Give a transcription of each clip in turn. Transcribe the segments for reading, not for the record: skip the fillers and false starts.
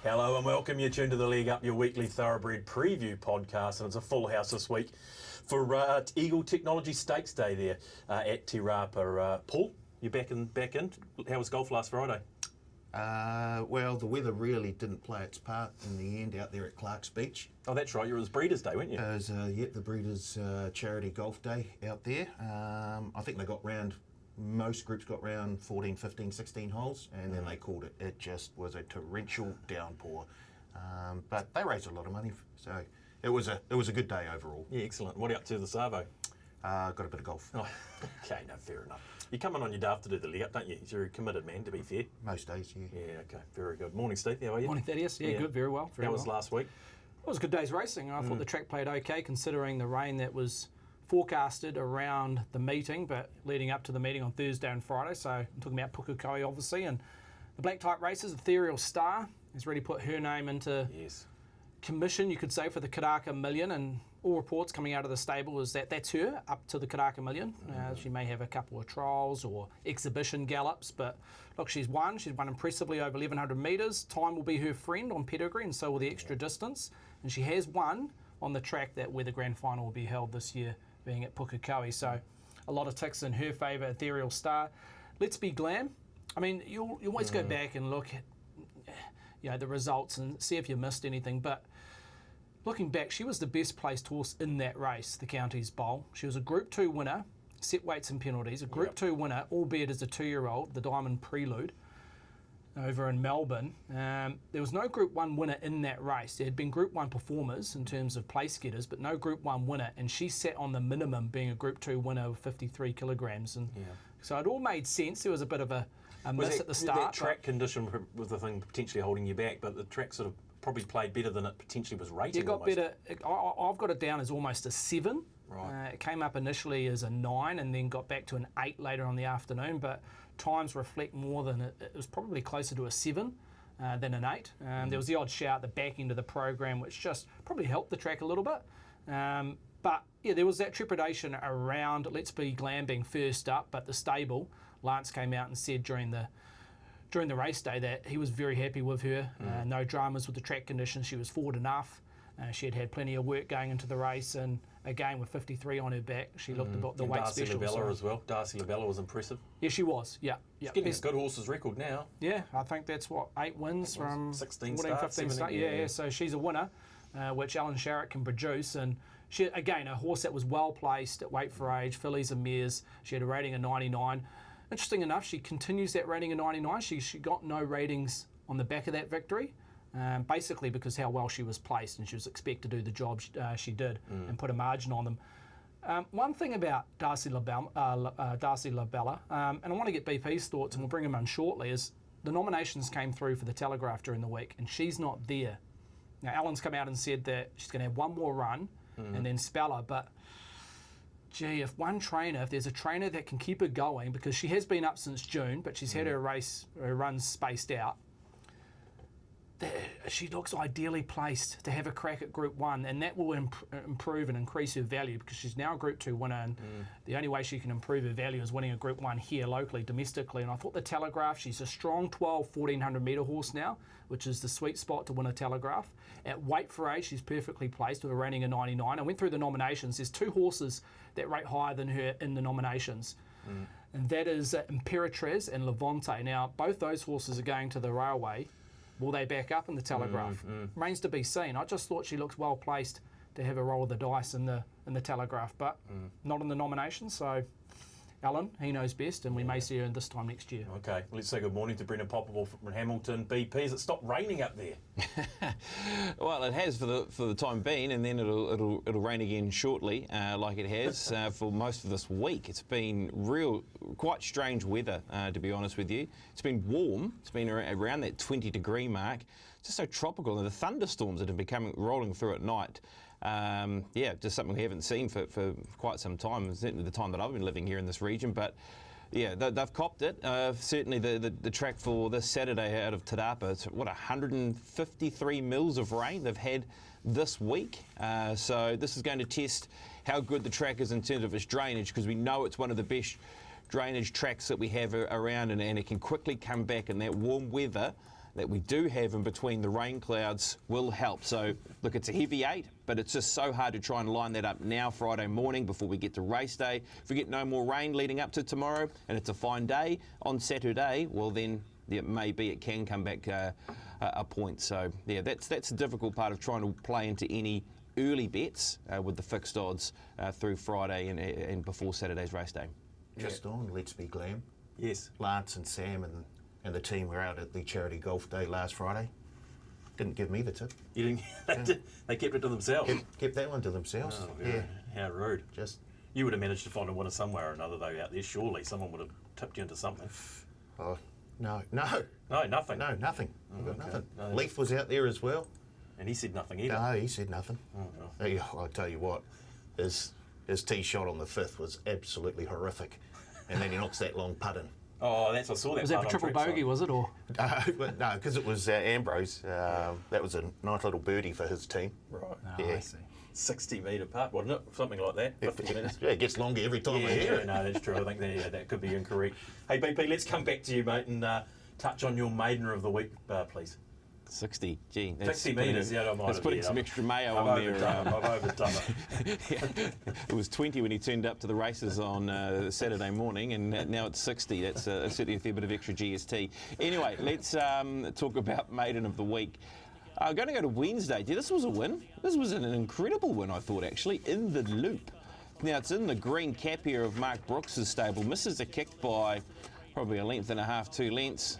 Hello and welcome. You're tuned to The Leg Up, your weekly thoroughbred preview podcast, and it's a full house this week for Eagle Technology Stakes Day there at Te Rapa. Paul, you're back in. How was golf last Friday? Well, the weather really didn't play its part in the end out there at Clark's Beach. Oh, that's right. You were at Breeders' Day, weren't you? It was, the Breeders' Charity Golf Day out there. I think they got round, most groups got round 14, 15, 16 holes, and then they called it. It just was a torrential downpour. But they raised a lot of money, so it was a good day overall. Yeah, excellent. What are you up to the Savo? Got a bit of golf. Oh, okay, no, fair enough. You come in on your daft to do the leg up, don't you? You're a committed man, to be fair. Most days, yeah. Yeah, okay, very good. Morning, Steve. How are you? Morning, Thaddeus. Yeah, good, very well. How was last week? It was a good day's racing. I thought the track played okay, considering the rain that was forecasted around the meeting, but leading up to the meeting on Thursday and Friday. So I'm talking about Pukekohe, obviously, and the black type races. Ethereal Star has really put her name into commission, you could say, for the Karaka Million, and all reports coming out of the stable is that that's her up to the Karaka Million. She may have a couple of trials or exhibition gallops, but look, she's won impressively over 1100 metres. Time will be her friend on pedigree, and so will the extra distance, and she has won on the track where the grand final will be held this year, being at Pukekohe. So a lot of ticks in her favour. Ethereal Star. Let's Be Glam. I mean, you always go back and look at the results and see if you missed anything, but looking back, she was the best placed horse in that race, the Counties Bowl. She was a Group 2 winner, set weights and penalties, a Group 2 winner, albeit as a 2-year-old, the Diamond Prelude over in Melbourne. There was no Group 1 winner in that race. There had been Group 1 performers in terms of place getters, but no Group 1 winner, and she sat on the minimum, being a Group 2 winner of 53 kilograms. And so it all made sense. There was a bit of a miss at the start. That track condition was the thing potentially holding you back, but the track sort of probably played better than it potentially was rated. It got better. I've got it down as almost a 7. Right. It came up initially as a 9 and then got back to an 8 later on the afternoon, but times reflect more than it was probably closer to a 7 than an 8. There was the odd shout at the back end of the program, which just probably helped the track a little bit. But yeah, there was that trepidation around Let's Be Glam being first up, but the stable, Lance came out and said during the race day that he was very happy with her. No dramas with the track conditions. She was forward enough. She had plenty of work going into the race, and again with 53 on her back, she looked about the weight Darcy special. Labella as well. Darcy Labella was impressive. Yeah, she was. Yeah. She's getting a good horse's record now. Yeah, I think that's 8 wins from 16 14, starts, 15 starts. Yeah, so she's a winner, which Alan Sharrett can produce. And she, again, a horse that was well placed at weight for age, fillies and mares. She had a rating of 99. Interesting enough, she continues that rating of 99. She got no ratings on the back of that victory, basically because how well she was placed, and she was expected to do the job she did and put a margin on them. One thing about Darcy Labella, and I want to get BP's thoughts, and we'll bring him on shortly, is the nominations came through for the Telegraph during the week, and she's not there. Now, Alan's come out and said that she's going to have one more run and then spell her, but gee, if there's a trainer that can keep her going, because she has been up since June, but she's had her runs spaced out, she looks ideally placed to have a crack at Group 1, and that will improve and increase her value, because she's now a Group 2 winner, and the only way she can improve her value is winning a Group 1 here locally, domestically. And I thought the Telegraph, she's a strong 1400 metre horse now, which is the sweet spot to win a Telegraph. At weight for age, she's perfectly placed with a rating of 99. I went through the nominations. There's 2 horses that rate higher than her in the nominations. And that is Imperatriz and Levante. Now, both those horses are going to the railway. Will they back up in the Telegraph? Remains to be seen. I just thought she looks well placed to have a roll of the dice in the Telegraph, but not in the nomination. So, Alan, he knows best, and we may see her this time next year. Okay, let's say good morning to Brendan Poppable from Hamilton. BP, has it stopped raining up there? Well, it has for the time being, and then it'll rain again shortly, like it has for most of this week. It's been quite strange weather, to be honest with you. It's been warm. It's been around that 20-degree mark. It's just so tropical, and the thunderstorms that have been rolling through at night. Just something we haven't seen for quite some time. Certainly the time that I've been living here in this region, but. Yeah, they've copped it. Certainly the track for this Saturday out of Te Rapa, it's 153 mils of rain they've had this week. So this is going to test how good the track is in terms of its drainage, because we know it's one of the best drainage tracks that we have around, and it can quickly come back in that warm weather that we do have in between the rain clouds will help. So, look, it's a heavy 8, but it's just so hard to try and line that up now, Friday morning, before we get to race day. If we get no more rain leading up to tomorrow, and it's a fine day on Saturday, well then, maybe it can come back a point. So, yeah, that's the difficult part of trying to play into any early bets with the fixed odds through Friday and before Saturday's race day. Just on, let's be glam. Yes. Lance and Sam and the team were out at the charity golf day last Friday. Didn't give me the tip. You didn't, they kept it to themselves. Kept that one to themselves. Oh, yeah. How rude. Just You would have managed to find a winner somewhere or another, though, out there. Surely someone would have tipped you into something. no. No, nothing. No, nothing. Oh, Got okay. nothing. No. Leaf was out there as well. And he said nothing either. No, he said nothing. Oh, well. Hey, I'll tell you what, his tee shot on the 5th was absolutely horrific. And then he knocks that long putt in. Oh, I saw that. Was that part for on triple trackside. bogey, was it? Or No, because it was Ambrose. That was a nice little birdie for his team. Right. Yeah. I see. 60-metre putt, wasn't it? Something like that. 50 metres. Yeah, it gets longer every time I hear Yeah, it. no, that's true. I think that could be incorrect. Hey, BP, let's come back to you, mate, and touch on your Maidener of the week, please. 60, gee. That's 60 putting metres, yeah, I might That's have putting been. some extra mayo I've on there. overdone it. Yeah. It was 20 when he turned up to the races on Saturday morning, and now it's 60. That's certainly a fair bit of extra GST. Anyway, let's talk about Maiden of the Week. I'm going to go to Wednesday. Gee, this was a win. This was an incredible win, I thought, actually, in the loop. Now, it's in the green cap here of Mark Brooks's stable. Misses a kick by probably a length and a half, 2 lengths.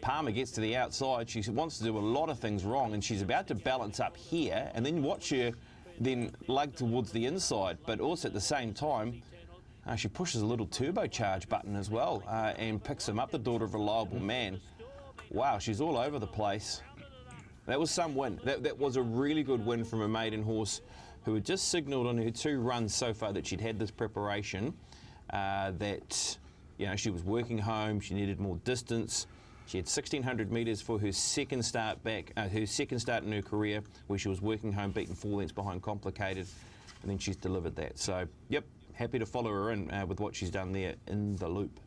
Palmer gets to the outside. She wants to do a lot of things wrong, and she's about to balance up here, and then watch her then lug towards the inside. But also at the same time, she pushes a little turbocharge button as well and picks him up, the daughter of a reliable man. Wow, she's all over the place. That was some win. That was a really good win from a maiden horse who had just signalled on her 2 runs so far that she'd had this preparation, that she was working home, she needed more distance. She had 1,600 metres for her second start in her career, where she was working home, beaten 4 lengths behind Complicated, and then she's delivered that. So, yep, happy to follow her in with what she's done there in the loop.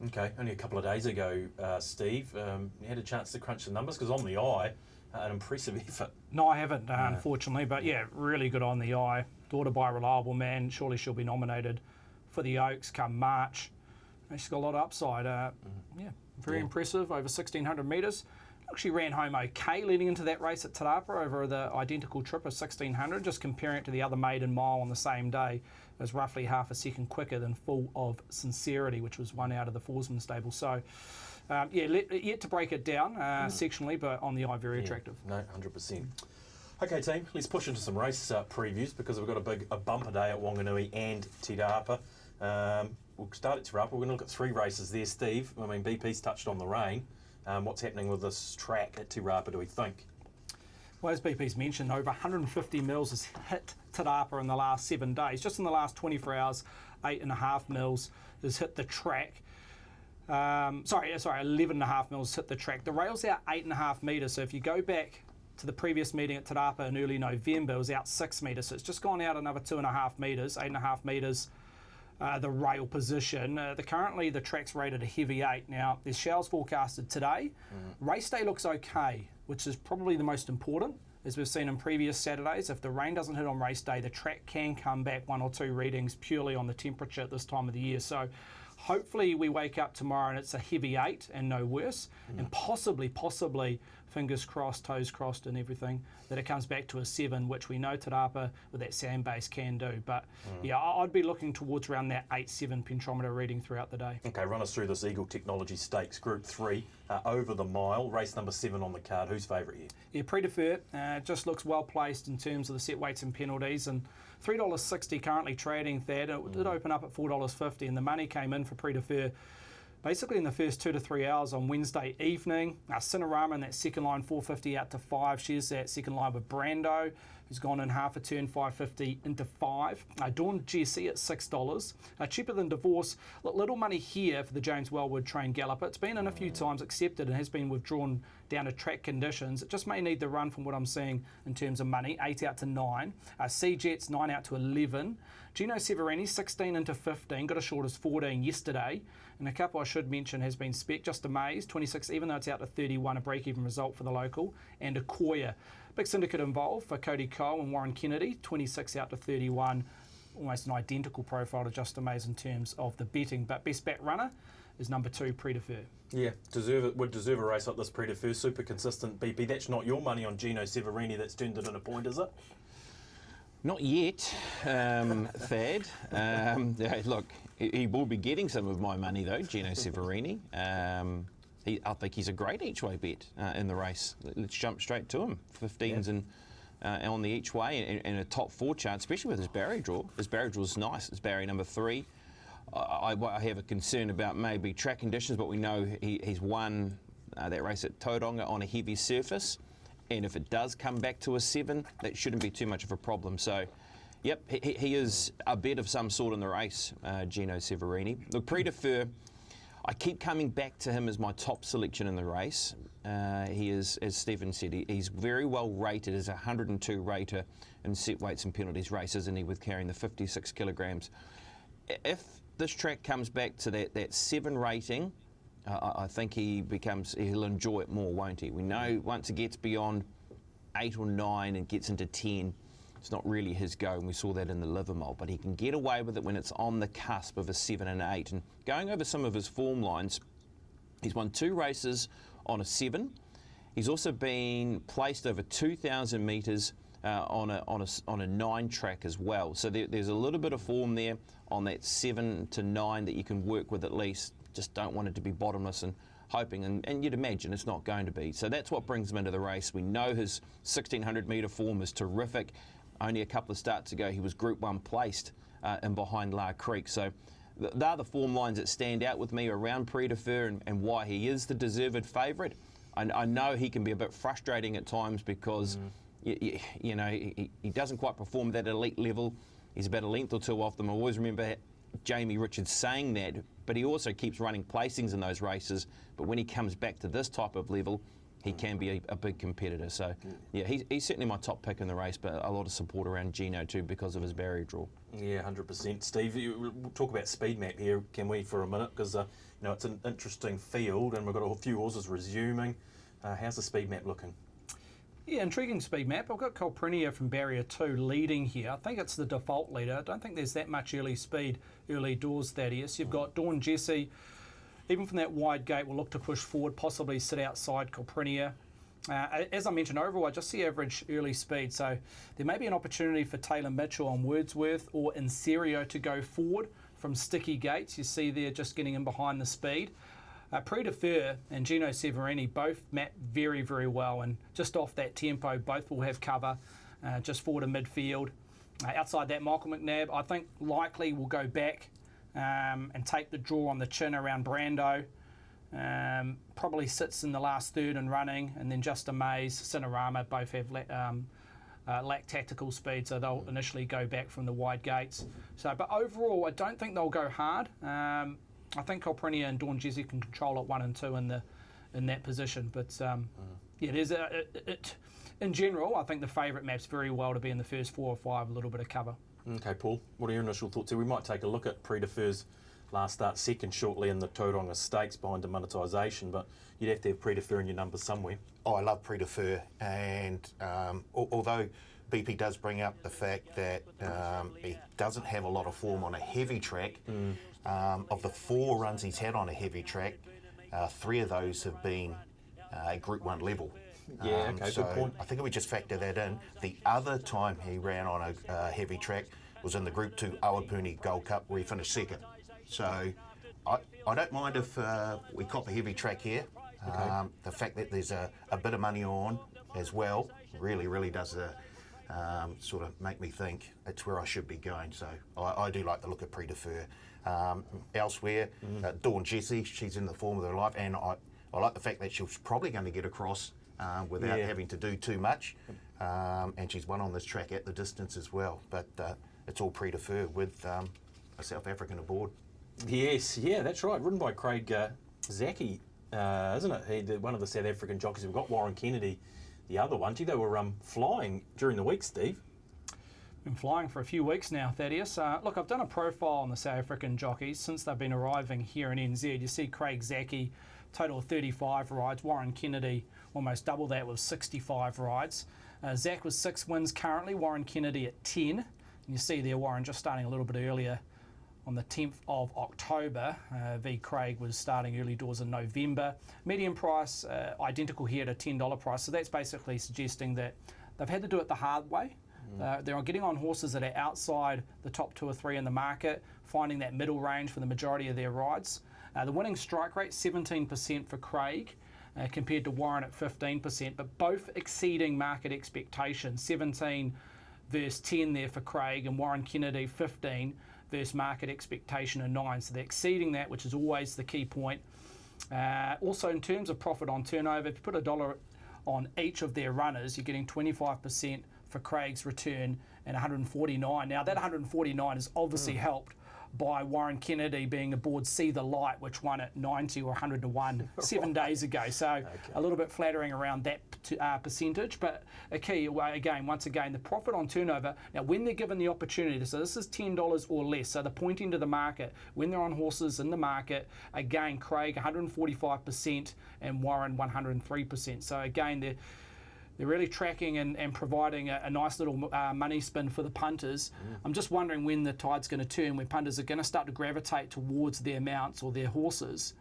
Okay, only a couple of days ago, Steve, you had a chance to crunch the numbers, because on the eye, an impressive effort. No, I haven't, unfortunately. But yeah, really good on the eye. Daughter by a reliable man. Surely she'll be nominated for the Oaks come March. And she's got a lot of upside. Very impressive, over 1,600 metres. Look, she ran home okay leading into that race at Te Rapa over the identical trip of 1,600. Just comparing it to the other maiden mile on the same day, it was roughly half a second quicker than Full of Sincerity, which was one out of the Forsman stable. So, yet to break it down sectionally, but on the eye, very attractive. No, 100%. Okay, team, let's push into some race previews, because we've got a bumper day at Wanganui and Te Rapa. We'll start at Te Rapa. We're going to look at 3 races there, Steve. I mean, BP's touched on the rain. What's happening with this track at Te Rapa, do we think? Well, as BP's mentioned, over 150 mils has hit Te Rapa in the last 7 days. Just in the last 24 hours, 8.5 mils has hit the track. 11.5 mils hit the track. The rail's out 8.5 metres, so if you go back to the previous meeting at Te Rapa in early November, it was out 6 metres, so it's just gone out another 2.5 metres, 8.5 metres. The rail position. Currently the track's rated a heavy 8. Now, there's showers forecasted today. Race day looks okay, which is probably the most important. As we've seen in previous Saturdays, if the rain doesn't hit on race day, the track can come back 1 or 2 readings purely on the temperature at this time of the year. So hopefully we wake up tomorrow and it's a heavy 8 and no worse, and possibly, fingers crossed, toes crossed and everything, that it comes back to a 7, which we know Te Rapa with that sand base can do. But yeah, I'd be looking towards around that 8-7 pentrometer reading throughout the day. Okay, run us through this Eagle Technology Stakes, Group 3, over the mile, race number 7 on the card. Who's favourite here? Yeah, Predefer just looks well placed in terms of the set weights and penalties, and $3.60 currently trading that. It did open up at $4.50, and the money came in for Predefer basically in the first 2 to 3 hours on Wednesday evening. Cinerama in that second line, $4.50 out to $5. She's that second line with Brando. who's gone in half a turn, 5.50 into 5. Dawn Jessie at $6. Cheaper than Divorce. Little money here for the James Wellwood trained galloper. It's been in a few times, accepted, and has been withdrawn down to track conditions. It just may need the run from what I'm seeing in terms of money. 8 out to 9. Sea Jets, 9 out to 11. Gino Severini, 16 into 15. Got as short as 14 yesterday. And a couple I should mention has been Spec, Just Amazed, 26, even though it's out to 31, a break-even result for the local. And Akoya. Big syndicate involved for Cody Cole and Warren Kennedy, 26 out to 31. Almost an identical profile to Just Amazed in terms of the betting. But best back runner is number 2, Predefer. Yeah, would deserve a race like this, Predefer. Super consistent BP. That's not your money on Gino Severini that's turned it in a point, is it? Not yet, Thad. Yeah, look, he will be getting some of my money though, Gino Severini. I think he's a great each-way bet in the race. Let's jump straight to him. 15s and on the each-way and a top 4 chance, especially with his barrier draw. His barrier draw is nice. It's barrier number 3. I have a concern about maybe track conditions, but we know he's won that race at Tauranga on a heavy surface. And if it does come back to a 7, that shouldn't be too much of a problem. So, yep, he is a bet of some sort in the race, Gino Severini. Look, Predefer, I keep coming back to him as my top selection in the race. He is, as Stephen said, he's very well rated as a 102 rater in set weights and penalties race, isn't he, with carrying the 56 kilograms. If this track comes back to that 7 rating, I think he'll enjoy it more, won't he? We know once it gets beyond 8 or 9 and gets into 10, it's not really his go, and we saw that in the Livermore, but he can get away with it when it's on the cusp of a 7 and 8. And going over some of his form lines, he's won 2 races on a 7. He's also been placed over 2,000 metres on a 9 track as well. So there's a little bit of form there on that 7 to 9 that you can work with at least. Just don't want it to be bottomless and hoping, and you'd imagine it's not going to be. So that's what brings him into the race. We know his 1,600 metre form is terrific. Only a couple of starts ago he was Group 1 placed in behind La Creek. So they're the form lines that stand out with me around Predefer and why he is the deserved favourite. I know he can be a bit frustrating at times because you know he doesn't quite perform at that elite level. He's about a length or 2 off them. I always remember Jamie Richards saying that, but he also keeps running placings in those races. But when he comes back to this type of level, he can be a big competitor. So, yeah, he's certainly my top pick in the race, but a lot of support around Gino too because of his barrier draw. Yeah, 100%. Steve, we'll talk about speed map here, can we, for a minute? Because, you know, it's an interesting field and we've got a few horses resuming. How's the speed map looking? Yeah, intriguing speed map. I've got Colprinia from Barrier 2 leading here. I think it's the default leader. I don't think there's that much early speed, early doors, Thaddeus. You've got Dawn Jessie, even from that wide gate, will look to push forward, possibly sit outside Colprinia. As I mentioned, overall, I just see average early speed. So there may be an opportunity for Taylor Mitchell on Wordsworth or in Serio to go forward from sticky gates. You see there just getting in behind the speed. Predefer and Gino Severini both map very, very well, and just off that tempo, both will have cover just forward to midfield. Outside that, Michael McNabb, I think likely will go back and take the draw on the chin around Brando. Probably sits in the last third and running, and then Just Amaze, Cinerama both have lack tactical speed, so they'll initially go back from the wide gates. So, but overall, I don't think they'll go hard. I think Colprinia and Dawn Jessie can control it 1 and 2 in that position. But yeah, there's in general, I think the favourite maps very well to be in the first 4 or 5, a little bit of cover. Okay, Paul, what are your initial thoughts here? We might take a look at Predefer's last start second shortly in the Tauranga Stakes behind demonetisation, but you'd have to have Predefer in your numbers somewhere. Oh, I love Predefer, and although BP does bring up the fact that he doesn't have a lot of form on a heavy track, of the 4 runs he's had on a heavy track, 3 of those have been Group 1 level. Yeah, okay, so good point. I think if we just factor that in, the other time he ran on a heavy track was in the Group 2 Awapuni Gold Cup where he finished second. So I don't mind if we cop a heavy track here. Okay. The fact that there's a bit of money on as well really does sort of make me think it's where I should be going. So I do like the look of Predefer. Elsewhere, Dawn Jessie, she's in the form of her life, and I like the fact that she's probably going to get across without having to do too much. and she's won on this track at the distance as well. But it's all pre-deferred with a South African aboard. Yes, yeah, that's right. Ridden by Craig Zaki, isn't it? One of the South African jockeys. We've got Warren Kennedy, the other one. Gee, they were flying during the week, Steve. Been flying for a few weeks now, Thaddeus. Look, I've done a profile on the South African jockeys since they've been arriving here in NZ. You see Craig Zaki, total of 35 rides. Warren Kennedy, almost double that with 65 rides. Zach with 6 wins currently. Warren Kennedy at 10. And you see there Warren just starting a little bit earlier on the 10th of October. V. Craig was starting early doors in November. Median price identical here at a $10 price. So that's basically suggesting that they've had to do it the hard way. They're getting on horses that are outside the top 2 or 3 in the market, finding that middle range for the majority of their rides. The winning strike rate, 17% for Craig, compared to Warren at 15%, but both exceeding market expectations. 17 versus 10 there for Craig, and Warren Kennedy 15 versus market expectation of 9. So they're exceeding that, which is always the key point. Also, in terms of profit on turnover, if you put $1 on each of their runners, you're getting 25% for Craig's return and 149. Now, that 149 is obviously helped by Warren Kennedy being aboard See the Light, which won at 90 or 100 to 1 7 days ago. So a little bit flattering around that percentage. But a key, once again, the profit on turnover. Now, when they're given the opportunity, so this is $10 or less, so they're pointing to the market. When they're on horses in the market, again, Craig 145% and Warren 103%. So again, they're really tracking and providing a nice little money spin for the punters. I'm just wondering when the tide's going to turn, when punters are going to start to gravitate towards their mounts or their horses,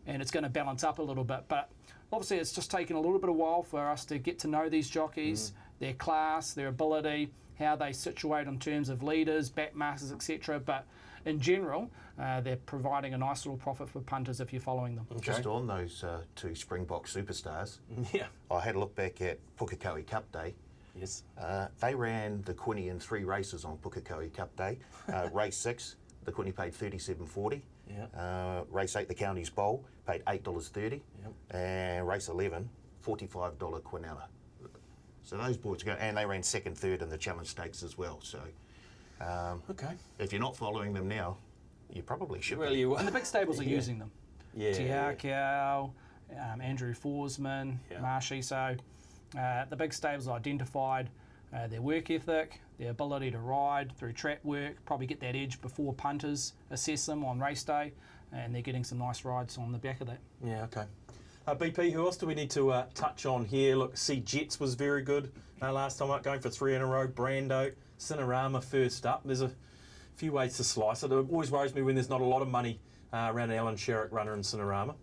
and it's going to balance up a little bit. But obviously it's just taken a little bit of while for us to get to know these jockeys, their class, their ability, how they situate in terms of leaders, backmasters, etc. But in general, they're providing a nice little profit for punters if you're following them. Okay. Just on those 2 Springbok superstars, Yeah. I had a look back at Pukekohe Cup Day. Yes. They ran the Quinny in 3 races on Pukekohe Cup Day. Race 6, the Quinny paid $37.40. Yeah. Race 8, the Counties Bowl, paid $8.30. Yep. And race 11, $45 Quinella. So those boys go, and they ran 2nd, 3rd in the Challenge Stakes as well. So Okay. if you're not following them now, you probably should. Well, be. you And the big stables are using them. Yeah. Tiakau, Andrew Forsman, Yeah. Marshy. So the big stables identified their work ethic, their ability to ride through track work, probably get that edge before punters assess them on race day, and they're getting some nice rides on the back of that. Yeah, okay. BP, who else do we need to touch on here? Look, see, Jets was very good last time out, going for 3 in a row. Brando, Cinerama first up. There's a few ways to slice it. It always worries me when there's not a lot of money around an Alan Sherrick runner in Cinerama.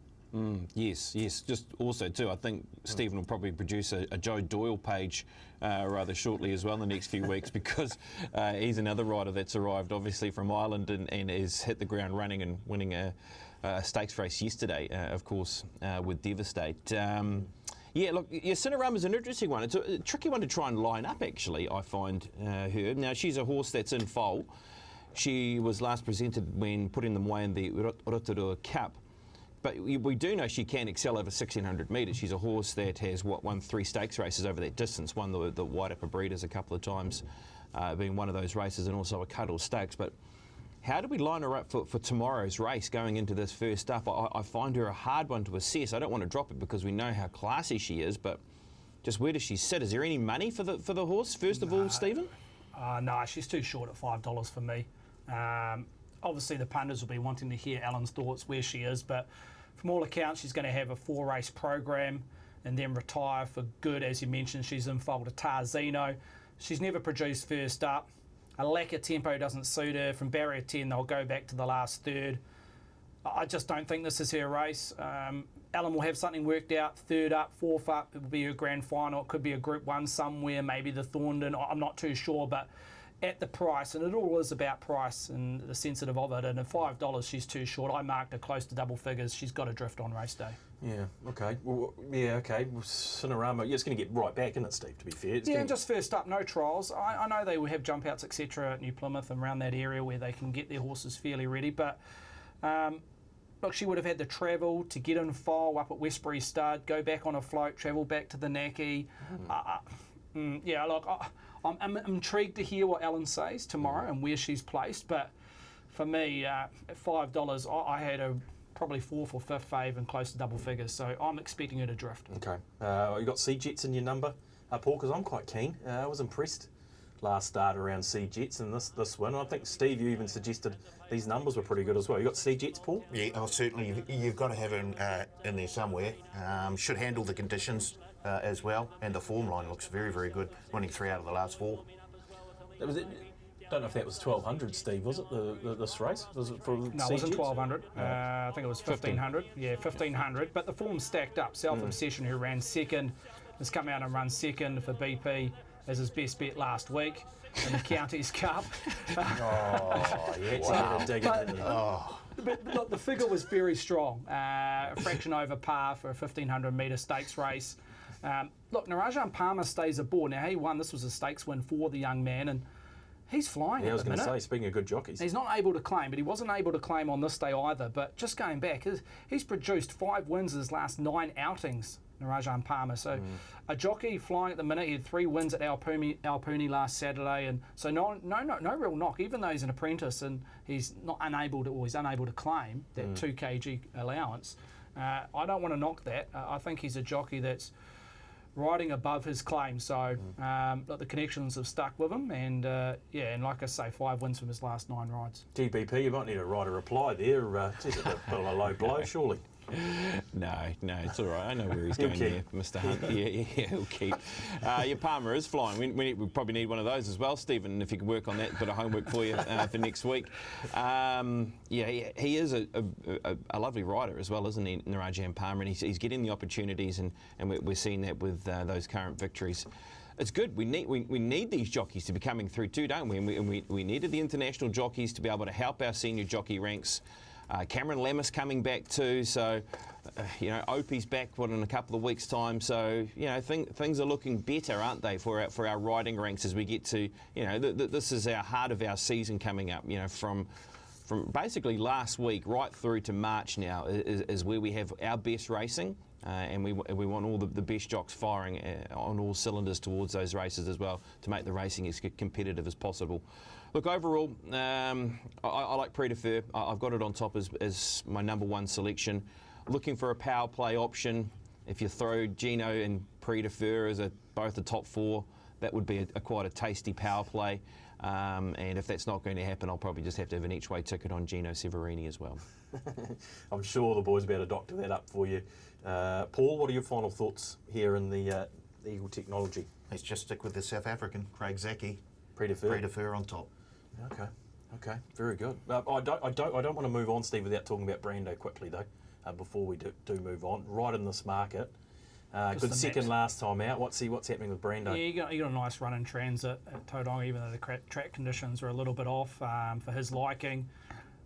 Yes. Just also too, I think Stephen will probably produce a Joe Doyle page rather shortly as well in the next few weeks, because he's another rider that's arrived obviously from Ireland and has hit the ground running and winning a stakes race yesterday, of course, with Devastate. Yeah, look, Cinerama's an interesting one. It's a tricky one to try and line up, actually, I find her. Now, she's a horse that's in foal. She was last presented when putting them away in the Rotorua Cup. But we do know she can excel over 1,600 metres. She's a horse that has won 3 stakes races over that distance, won the White Upper Breeders a couple of times, being one of those races, and also a Cuddle Stakes. But how do we line her up for tomorrow's race going into this first up? I find her a hard one to assess. I don't want to drop it because we know how classy she is, but just where does she sit? Is there any money for the horse, first of all, Stephen? No, she's too short at $5 for me. Obviously, the punters will be wanting to hear Alan's thoughts where she is, but from all accounts, she's going to have a 4-race program and then retire for good. As you mentioned, she's in foal to Tarzino. She's never produced first up. A lack of tempo doesn't suit her. From barrier 10, they'll go back to the last third. I just don't think this is her race. Alan will have something worked out. 3rd up, 4th up, it will be a grand final. It could be a Group 1 somewhere, maybe the Thorndon. I'm not too sure, but at the price, and it all is about price and the sensitive of it, and at $5 she's too short. I marked her close to double figures. She's got to drift on race day. Yeah, okay. Well, Cinerama, it's going to get right back, isn't it, Steve, to be fair? And just first up, no trials. I know they will have jump outs, etc. at New Plymouth and around that area where they can get their horses fairly ready, but look, she would have had to travel to get in foal up at Westbury Stud, go back on a float, travel back to the Naki. Yeah, look, I'm intrigued to hear what Ellen says tomorrow and where she's placed. But for me, at $5, I had a probably fourth or fifth fave and close to double figures. So I'm expecting her to drift. Okay. You got Sea Jets in your number, Paul? Because I'm quite keen. I was impressed last start around Sea Jets and this win. I think, Steve, you even suggested these numbers were pretty good as well. You got Sea Jets, Paul? Yeah, certainly. You've got to have him in there somewhere. Should handle the conditions as well, and the form line looks very, very good. Winning 3 out of the last 4. That was it. Don't know if that was 1200, Steve. Was it this race? Was it for No, Sea it wasn't Jets? 1200. I think it was 1500. Yeah, 1500. But the form stacked up. Self Obsession, who ran second, has come out and run second for BP as his best bet last week in the Counties Cup. Oh, you had to get a dig in, didn't you? But look, the figure was very strong. A fraction over par for a 1500 metre stakes race. Look, Narajan Palmer stays aboard. Now, he won. This was a stakes win for the young man, and he's flying Yeah, I at was the going to minute. say, speaking of good jockeys. He's not able to claim, but he wasn't able to claim on this day either. But just going back, he's produced 5 wins in his last 9 outings, Narajan Palmer. So a jockey flying at the minute. He had 3 wins at Alpuni last Saturday, and so no real knock. Even though he's an apprentice and he's unable to claim that 2 kg allowance. I don't want to knock that. I think he's a jockey that's riding above his claim, so look, the connections have stuck with him, and and like I say, 5 wins from his last 9 rides. GBP, you might need to write a reply there. Geez, a bit of a low blow, surely. No, it's all right. I know where he's going there, Mr. Hunt. Yeah, he'll keep. Your Palmer is flying. We probably need one of those as well, Stephen, if you could work on that bit of homework for you for next week. He is a lovely rider as well, isn't he, Narajan Palmer? And he's getting the opportunities, and we're seeing that with those current victories. It's good. We need these jockeys to be coming through too, don't we? And we needed the international jockeys to be able to help our senior jockey ranks. Cameron Lammis coming back too, so Opie's back in a couple of weeks' time. So things are looking better, aren't they, for our riding ranks as we get to this is our heart of our season coming up. From basically last week right through to March now is where we have our best racing. And we want all the best jocks firing on all cylinders towards those races as well to make the racing as competitive as possible. Look, overall, I like Prix de Fer. I've got it on top as my number 1 selection. Looking for a power play option. If you throw Gino and Prix de Fer as both the top 4, that would be quite a tasty power play. And if that's not going to happen, I'll probably just have to have an each-way ticket on Gino Severini as well. I'm sure the boys will be able to doctor that up for you. Paul, what are your final thoughts here in the Eagle Technology? Let's just stick with the South African, Craig Zaki. Prix de Fer. Prix de Fer on top. Okay, very good. I don't want to move on, Steve, without talking about Brando quickly though. Before we do move on, right in this market, good second last time out. What's happening with Brando? Yeah, he got a nice run in transit at Tauranga, even though the track conditions are a little bit off for his liking.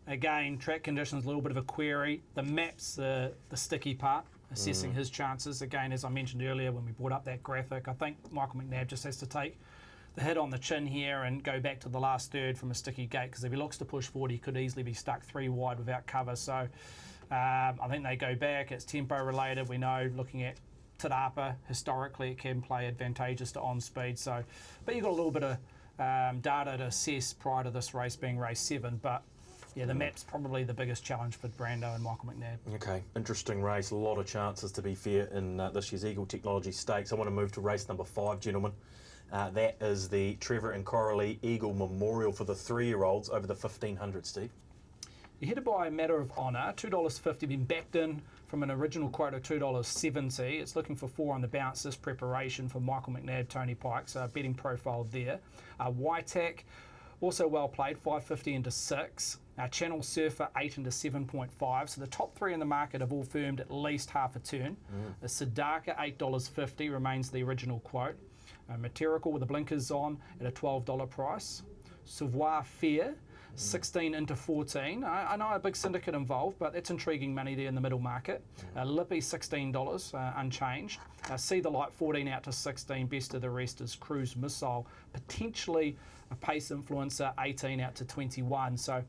Again, track conditions a little bit of a query. The map's the sticky part, assessing his chances. Again, as I mentioned earlier when we brought up that graphic, I think Michael McNabb just has to take the hit on the chin here and go back to the last third from a sticky gate, because if he looks to push forward, he could easily be stuck 3 wide without cover. So I think they go back. It's tempo related. We know, looking at Te Rapa, historically it can play advantageous to on speed. So, but you've got a little bit of data to assess prior to this race being race 7. But yeah, the map's probably the biggest challenge for Brando and Michael McNabb. Okay, interesting race. A lot of chances, to be fair, in this year's Eagle Technology Stakes. I want to move to race number 5, gentlemen. That is the Trevor and Coralie Eagle Memorial for the 3-year-olds over the 1500, Steve. You're headed by a matter of honour, $2.50, been backed in from an original quote of $2.70. It's looking for 4 on the bounce, this preparation for Michael McNabb, Tony Pike, so betting profile there. Whitac, also well played, 5.50 into 6. Channel Surfer, 8 into 7.5. So the top 3 in the market have all firmed at least half a turn. The Siddharka, $8.50, remains the original quote. Materical with the blinkers on at a $12 price. Savoir Faire, 16 into 14. I know a big syndicate involved, but it's intriguing money there in the middle market. Lippy, $16, unchanged. See the Light, 14 out to 16. Best of the rest is Cruise Missile, potentially a pace influencer, 18 out to 21. So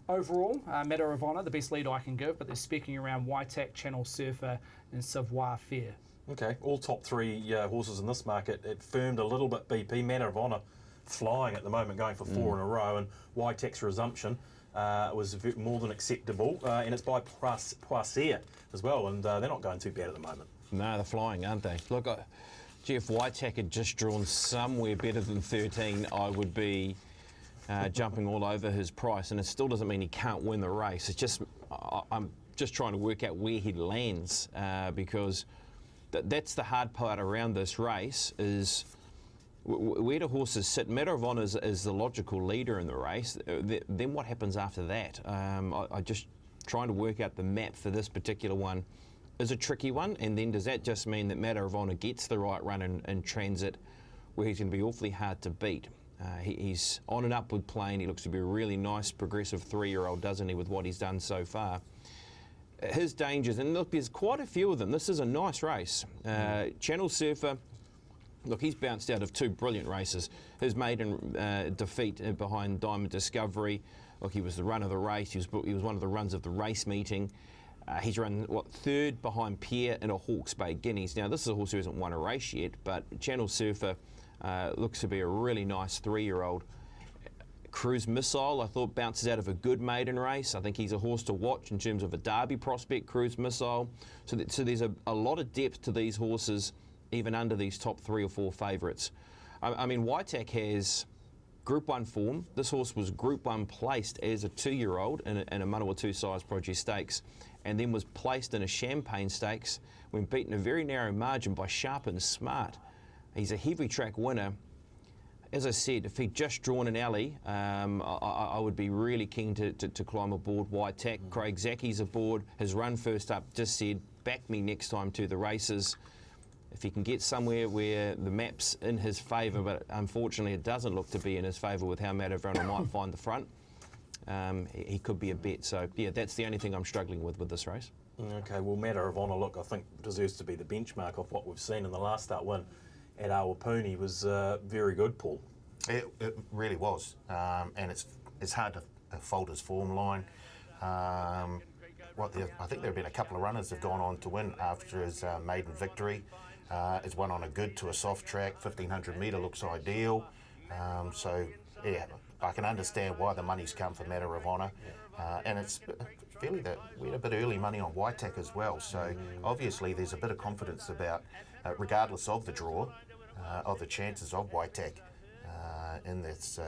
overall, matter of honour, the best lead I can give, but they're specking around Whitac, Channel Surfer and Savoir Faire. Okay, all top 3 horses in this market, it firmed a little bit. BP, Manner of Honour, flying at the moment, going for 4 in a row, and Whitex Resumption was more than acceptable, and it's by Poisson as well, and they're not going too bad at the moment. No, they're flying, aren't they? Look, if Whitex had just drawn somewhere better than 13, I would be jumping all over his price, and it still doesn't mean he can't win the race. It's just I'm just trying to work out where he lands, because that's the hard part around this race is where do horses sit. Matter of Honour is the logical leader in the race. Then what happens after that? I just trying to work out the map for this particular one is a tricky one, and then does that just mean that Matter of Honour gets the right run in transit where he's going to be awfully hard to beat? He's on an upward plane. He looks to be a really nice progressive 3-year-old, doesn't he, with what he's done so far. His dangers, and look, there's quite a few of them. This is a nice race. Channel Surfer, look, he's bounced out of 2 brilliant races. His maiden defeat behind Diamond Discovery, look, he was the run of the race. He was one of the runs of the race meeting. He's run, 3rd behind Pierre in a Hawke's Bay Guineas. Now, this is a horse who hasn't won a race yet, but Channel Surfer looks to be a really nice 3-year-old. Cruise Missile, I thought, bounces out of a good maiden race. I think he's a horse to watch in terms of a Derby prospect, Cruise Missile. So there's a lot of depth to these horses, even under these top 3 or 4 favourites. I mean, Whitex has Group 1 form. This horse was Group 1 placed as a 2-year-old in a Manawatu size Produce Stakes, and then was placed in a Champagne Stakes when beaten a very narrow margin by Sharp and Smart. He's a heavy track winner. As I said, if he'd just drawn an alley, I would be really keen to climb aboard Whitex. Craig Zacky's aboard. His run first up just said, back me next time to the races. If he can get somewhere where the map's in his favour, but unfortunately it doesn't look to be in his favour with how Matter of Honour might find the front, he could be a bet. So, yeah, that's the only thing I'm struggling with this race. Okay, well, Matter of Honour, look, I think deserves to be the benchmark of what we've seen in the last start win at Awapuni was very good, Paul. It really was, and it's hard to fault his form line. I think there have been a couple of runners that have gone on to win after his maiden victory. It's one on a good to a soft track, 1500 metre looks ideal. So, yeah, I can understand why the money's come for Matter of Honour. And it's fairly that we had a bit early money on Whitex as well. So, obviously, there's a bit of confidence about, regardless of the draw, of the chances of Whitex in this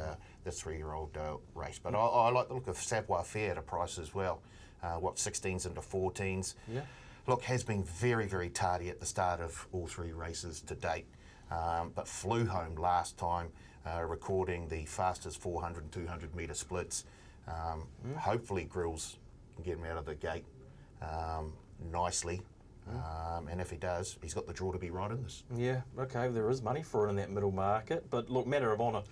3-year-old race. But I like the look of Savoir Faire at a price as well. 16s into 14s. Yeah. Look, has been very, very tardy at the start of all 3 races to date, but flew home last time, recording the fastest 400 and 200 metre splits. Hopefully Grills can get him out of the gate nicely, and if he does, he's got the draw to be right in this. Yeah, okay, there is money for it in that middle market, but look, Matter of Honour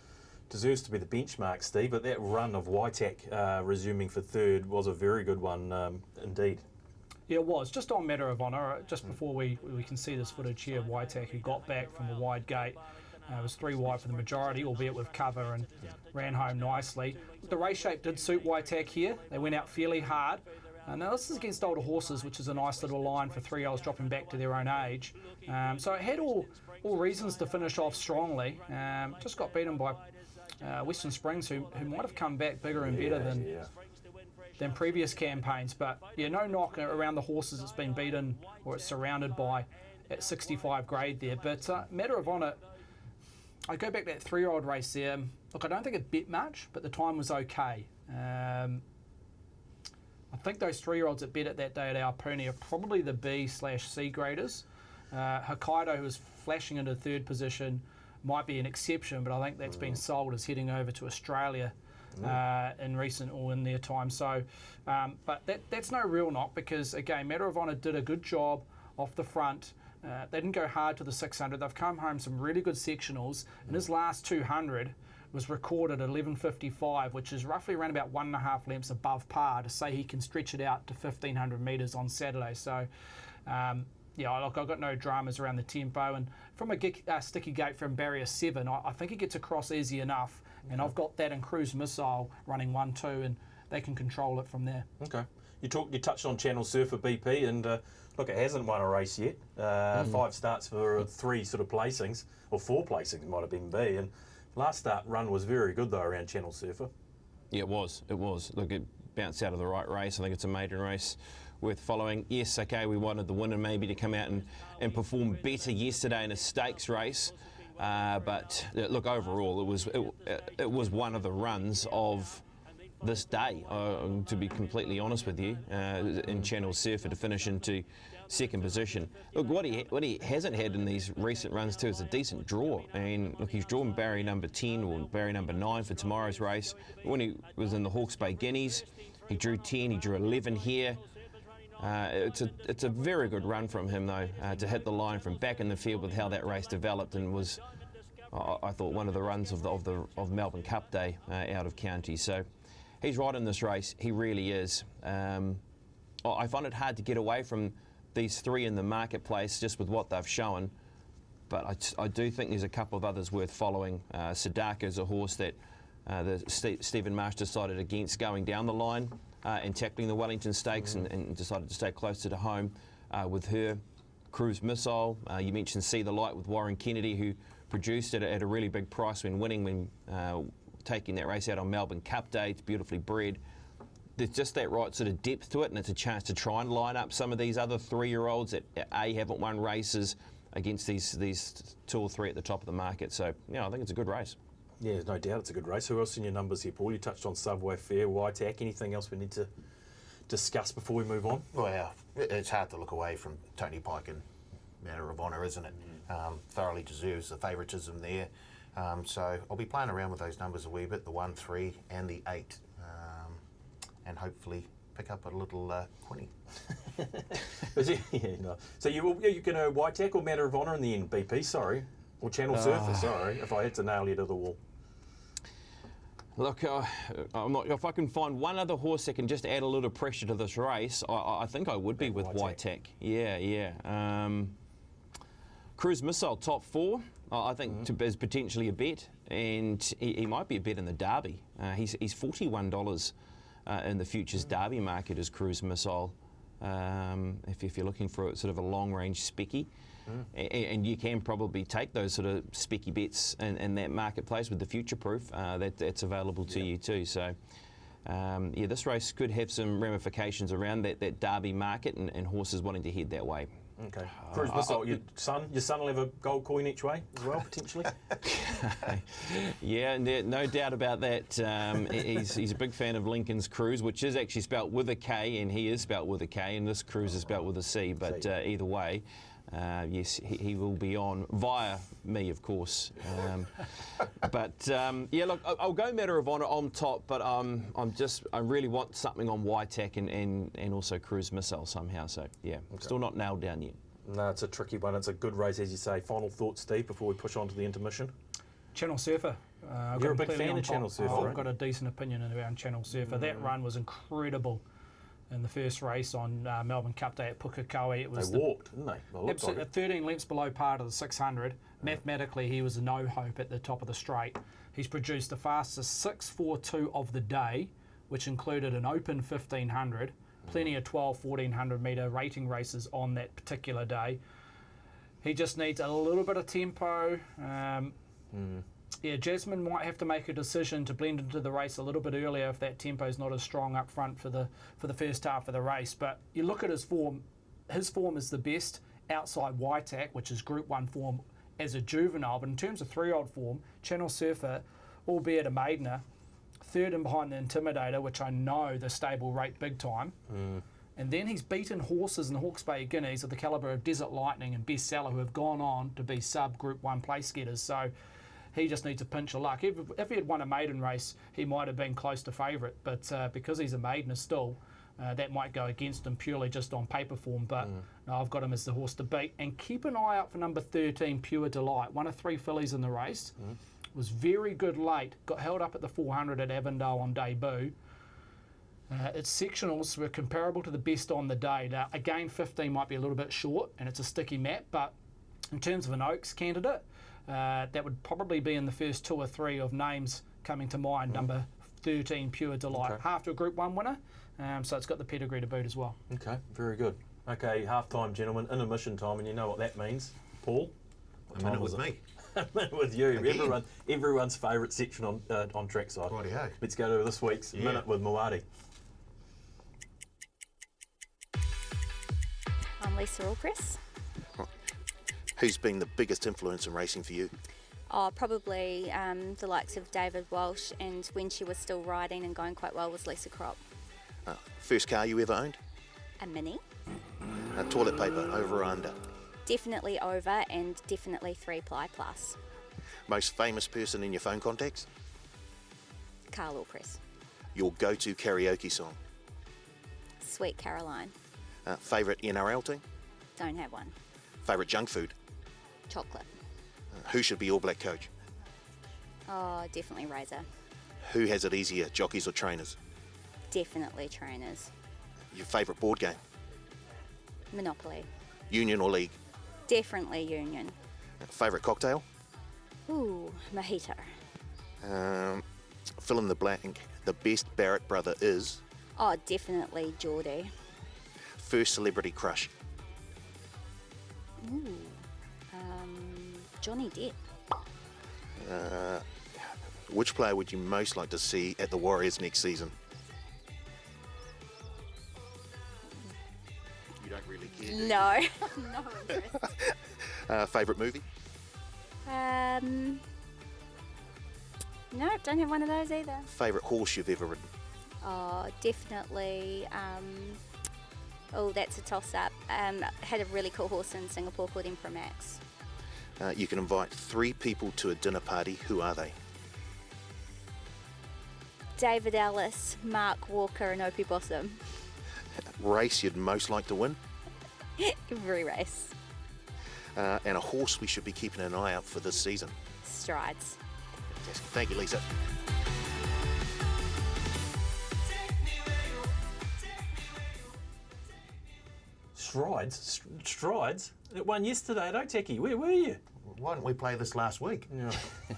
deserves to be the benchmark, Steve, but that run of Whitex resuming for 3rd was a very good one indeed. Yeah, it was. Just on Matter of Honour, just before we can see this footage here of Whitex, who got back from a wide gate. It was 3 wide for the majority, albeit with cover, and ran home nicely. The race shape did suit Whitex here. They went out fairly hard. Now this is against older horses, which is a nice little line for 3-year-olds dropping back to their own age. So it had all reasons to finish off strongly. Just got beaten by Western Springs, who might have come back bigger and better than previous campaigns. But yeah, no knock around the horses it's been beaten or it's surrounded by at 65 grade there. But Matter of Honour, I go back to that 3-year-old race there. Look, I don't think it bet much, but the time was okay. I think those 3-year-olds that bet it that day at Awapuni are probably the B/C graders. Hokkaido, who was flashing into 3rd position, might be an exception, but I think that's been sold as heading over to Australia in recent or in their time. So, but that's no real knock because, again, Matter of Honour did a good job off the front. They didn't go hard to the 600. They've come home some really good sectionals. And his last 200 was recorded at 11.55, which is roughly around about 1.5 lengths above par to say he can stretch it out to 1,500 metres on Saturday. So, yeah, look, I've got no dramas around the tempo. And from a sticky gate from barrier 7, I think he gets across easy enough. And I've got that in Cruise Missile running 1-2, and they can control it from there. Okay. You touched on Channel Surfer BP, and Look, it hasn't won a race yet. 5 starts for 3 sort of placings, or 4 placings might have been B. And last start run was very good though around Channel Surfer. Yeah, it was. It was. Look, it bounced out of the right race. I think it's a maiden race worth following. Yes, okay, we wanted the winner maybe to come out and perform better yesterday in a stakes race. But look, overall, it was one of the runs of this day, to be completely honest with you, in Channel Surfer to finish into second position. Look, what he hasn't had in these recent runs too is a decent draw. And look, he's drawn barrier number 10 or barrier number 9 for tomorrow's race. When he was in the Hawke's Bay Guineas, he drew 10, he drew 11 here. It's a very good run from him though, to hit the line from back in the field with how that race developed, and was, I thought, one of the runs of Melbourne Cup Day out of county. So he's right in this race, he really is. I find it hard to get away from these 3 in the marketplace just with what they've shown, but I do think there's a couple of others worth following. Sadaka is a horse that Stephen Marsh decided against going down the line and tackling the Wellington Stakes, and decided to stay closer to home with her. Cruise Missile, you mentioned See the Light with Warren Kennedy, who produced it at a really big price when winning, when taking that race out on Melbourne Cup Day. It's beautifully bred. There's just that right sort of depth to it, and it's a chance to try and line up some of these other 3-year-olds that haven't won races against these 2 or 3 at the top of the market. So, I think it's a good race. Yeah, there's no doubt it's a good race. Who else in your numbers here, Paul? You touched on Subway Fair, Waitak. Anything else we need to discuss before we move on? Well, it's hard to look away from Tony Pike and Matter of Honour, isn't it? Thoroughly deserves the favouritism there. So I'll be playing around with those numbers a wee bit, the 1, 3 and the 8. And hopefully pick up a little 20. So you're going to Waitak or Matter of Honour in the end, BP, sorry? Or Channel Surfer, sorry, if I had to nail you to the wall. Look, if I can find one other horse that can just add a little pressure to this race, I think I would be with Waitak. Yeah. Cruise Missile, top 4, I think is potentially a bet, and he might be a bet in the Derby. He's $41 in the futures Derby market as Cruise Missile, if you're looking for sort of a long-range specky. And you can probably take those sort of specky bets in that marketplace with the future proof that's available to you too. So this race could have some ramifications around that Derby market and horses wanting to head that way. Okay. Cruise Missile, your son will have a gold coin each way as well, potentially? Yeah, no doubt about that. He's a big fan of Lincoln's Cruise, which is actually spelt with a K, and he is spelt with a K, and this Cruise is spelt with a C, but either way, yes, he will be on via me, of course. Yeah, look, I'll go Matter of Honour on top, but I really want something on Waitak and also Cruise Missile somehow. So yeah, still not nailed down yet. No, it's a tricky one. It's a good race, as you say. Final thoughts, Steve, before we push on to the intermission. Channel Surfer. You're a big fan of Channel Surfer, right? I've got a decent opinion around Channel Surfer. That run was incredible in the first race on Melbourne Cup Day at Pukekohe. It was walked, didn't they? Absolutely, 13 lengths below par to the 600. Mathematically, he was a no hope at the top of the straight. He's produced the fastest 6.42 of the day, which included an open 1500, plenty of 1400 metre rating races on that particular day. He just needs a little bit of tempo. Yeah, Jasmine might have to make a decision to blend into the race a little bit earlier if that tempo is not as strong up front for the first half of the race. But you look at his form is the best outside Waitak, which is Group 1 form as a juvenile. But in terms of 3-year-old form, Channel Surfer, albeit a maidener, third and behind the Intimidator, which I know the stable rate big time. And then he's beaten horses in the Hawke's Bay Guineas of the calibre of Desert Lightning and Bestseller, who have gone on to be sub-Group 1 place getters. So he just needs a pinch of luck. If he had won a maiden race, he might have been close to favourite. But because he's a maidener still, that might go against him purely just on paper form. But no, I've got him as the horse to beat. And keep an eye out for number 13, Pure Delight. One of 3 fillies in the race. Was very good late. Got held up at the 400 at Avondale on debut. Its sectionals were comparable to the best on the day. Now, again, 15 might be a little bit short, and it's a sticky map. But in terms of an Oaks candidate, that would probably be in the first 2 or 3 of names coming to mind. Number 13, Pure Delight, after a Group 1 winner, so it's got the pedigree to boot as well. Okay, very good. Okay, half-time, gentlemen, intermission time, and you know what that means. Paul? A minute with me. A minute with you. Again. Everyone's favourite section on trackside. Rightio. Let's go to this week's Minute with Moati. I'm Lisa Allpress. Who's been the biggest influence in racing for you? Oh, probably the likes of David Walsh, and when she was still riding and going quite well was Lisa Crop. First car you ever owned? A Mini. Toilet paper, over or under? Definitely over, and definitely 3-ply plus. Most famous person in your phone contacts? Carl Allpress. Your go-to karaoke song? Sweet Caroline. Favourite NRL team? Don't have one. Favourite junk food? Chocolate. Who should be All Black coach? Oh, definitely Razor. Who has it easier, jockeys or trainers? Definitely trainers. Your favourite board game? Monopoly. Union or league? Definitely Union. Favourite cocktail? Ooh, mojito. Fill in the blank. The best Barrett brother is? Oh, definitely Geordie. First celebrity crush? Ooh, Johnny Depp. Which player would you most like to see at the Warriors next season? You don't really care, do you? No, no interest. Favourite movie? Nope, don't have one of those either. Favourite horse you've ever ridden? Oh, definitely. Oh, that's a toss-up. Had a really cool horse in Singapore called Emperor Max. You can invite 3 people to a dinner party. Who are they? David Ellis, Mark Walker, and Opie Bossum. Race you'd most like to win? Every race. And a horse we should be keeping an eye out for this season. Strides. Fantastic. Thank you, Lisa. Strides? It won yesterday at Otaki. Where were you? Why didn't we play this last week? Yeah.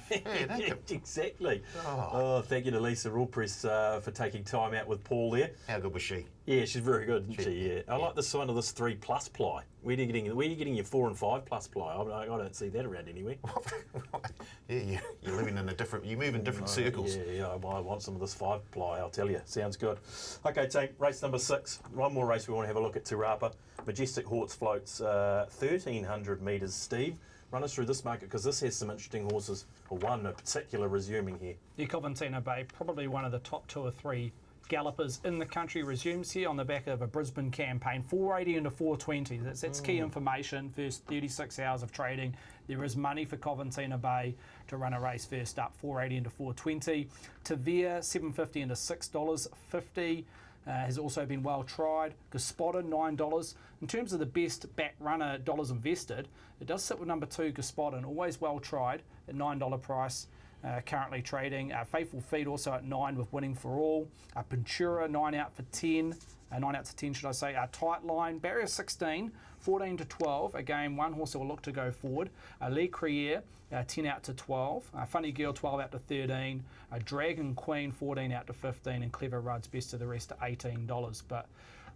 thank you. Exactly. Oh. Thank you to Lisa Allpress for taking time out with Paul there. How good was she? Yeah, she's very good, isn't she? Yeah. I like the sign of this 3+ ply. Where are you getting your 4 and 5+ ply? I don't see that around anywhere. Yeah, you're living in you move in different circles. Yeah, I want some of this 5 ply, I'll tell you. Sounds good. Okay, team, race number 6. One more race we want to have a look at, Te Rapa. Majestic Horse floats 1,300 metres. Steve, run us through this market, because this has some interesting horses, or one in particular resuming here. The Coventino Bay, probably one of the top 2 or 3 gallopers in the country, resumes here on the back of a Brisbane campaign. 480 into 420. That's key information. First 36 hours of trading. There is money for Coventino Bay to run a race first up. 480 into 420. Tavia, $7.50 into $6.50. Has also been well tried. Gospodin, $9. In terms of the best back runner dollars invested, it does sit with number 2, Gospodin, always well tried at $9 price. Currently trading. Faithful Feet also at 9 with Winning for All. Pintura 9 out for 10. 9 out to 10 should I say. Tight Line, Barrier 16, 14 to 12. Again, one horse that will look to go forward. Le Crier 10 out to 12. Funny Girl 12 out to 13. Dragon Queen 14 out to 15. And Clever Rudd's best of the rest at $18. But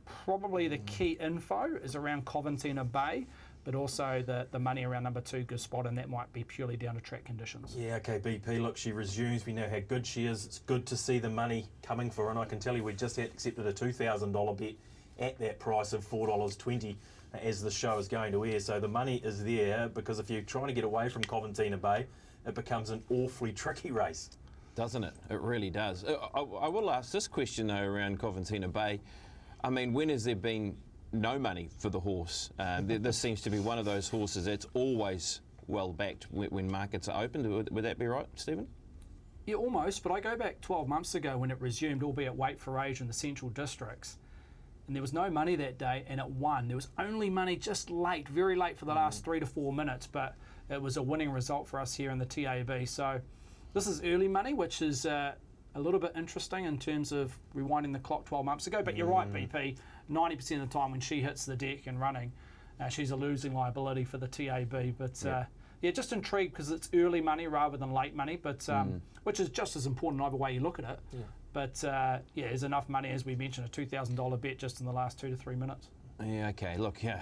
probably the key info is around Coventino Bay, but also the money around number 2, Gospodin, and that might be purely down to track conditions. Yeah, okay, BP, look, she resumes. We know how good she is. It's good to see the money coming for her, and I can tell you we just accepted a $2,000 bet at that price of $4.20 as the show is going to air. So the money is there, because if you're trying to get away from Coventino Bay, it becomes an awfully tricky race. Doesn't it? It really does. I will ask this question, though, around Coventino Bay. I mean, when has there been no money for the horse? This seems to be one of those horses that's always well backed when markets are open. Would that be right, Stephen? Yeah, almost, but I go back 12 months ago when it resumed, albeit Wait for Age in the Central Districts, and there was no money that day, and it won. There was only money just late, very late for the last 3 to 4 minutes, but it was a winning result for us here in the TAB. So this is early money, which is a little bit interesting in terms of rewinding the clock 12 months ago, but you're right, BP, 90% of the time when she hits the deck and running, she's a losing liability for the TAB. But yeah, just intrigued because it's early money rather than late money, but which is just as important either way you look at it. Yeah. But yeah, there's enough money, as we mentioned, a $2,000 bet just in the last 2 to 3 minutes. Yeah, okay. Look, yeah,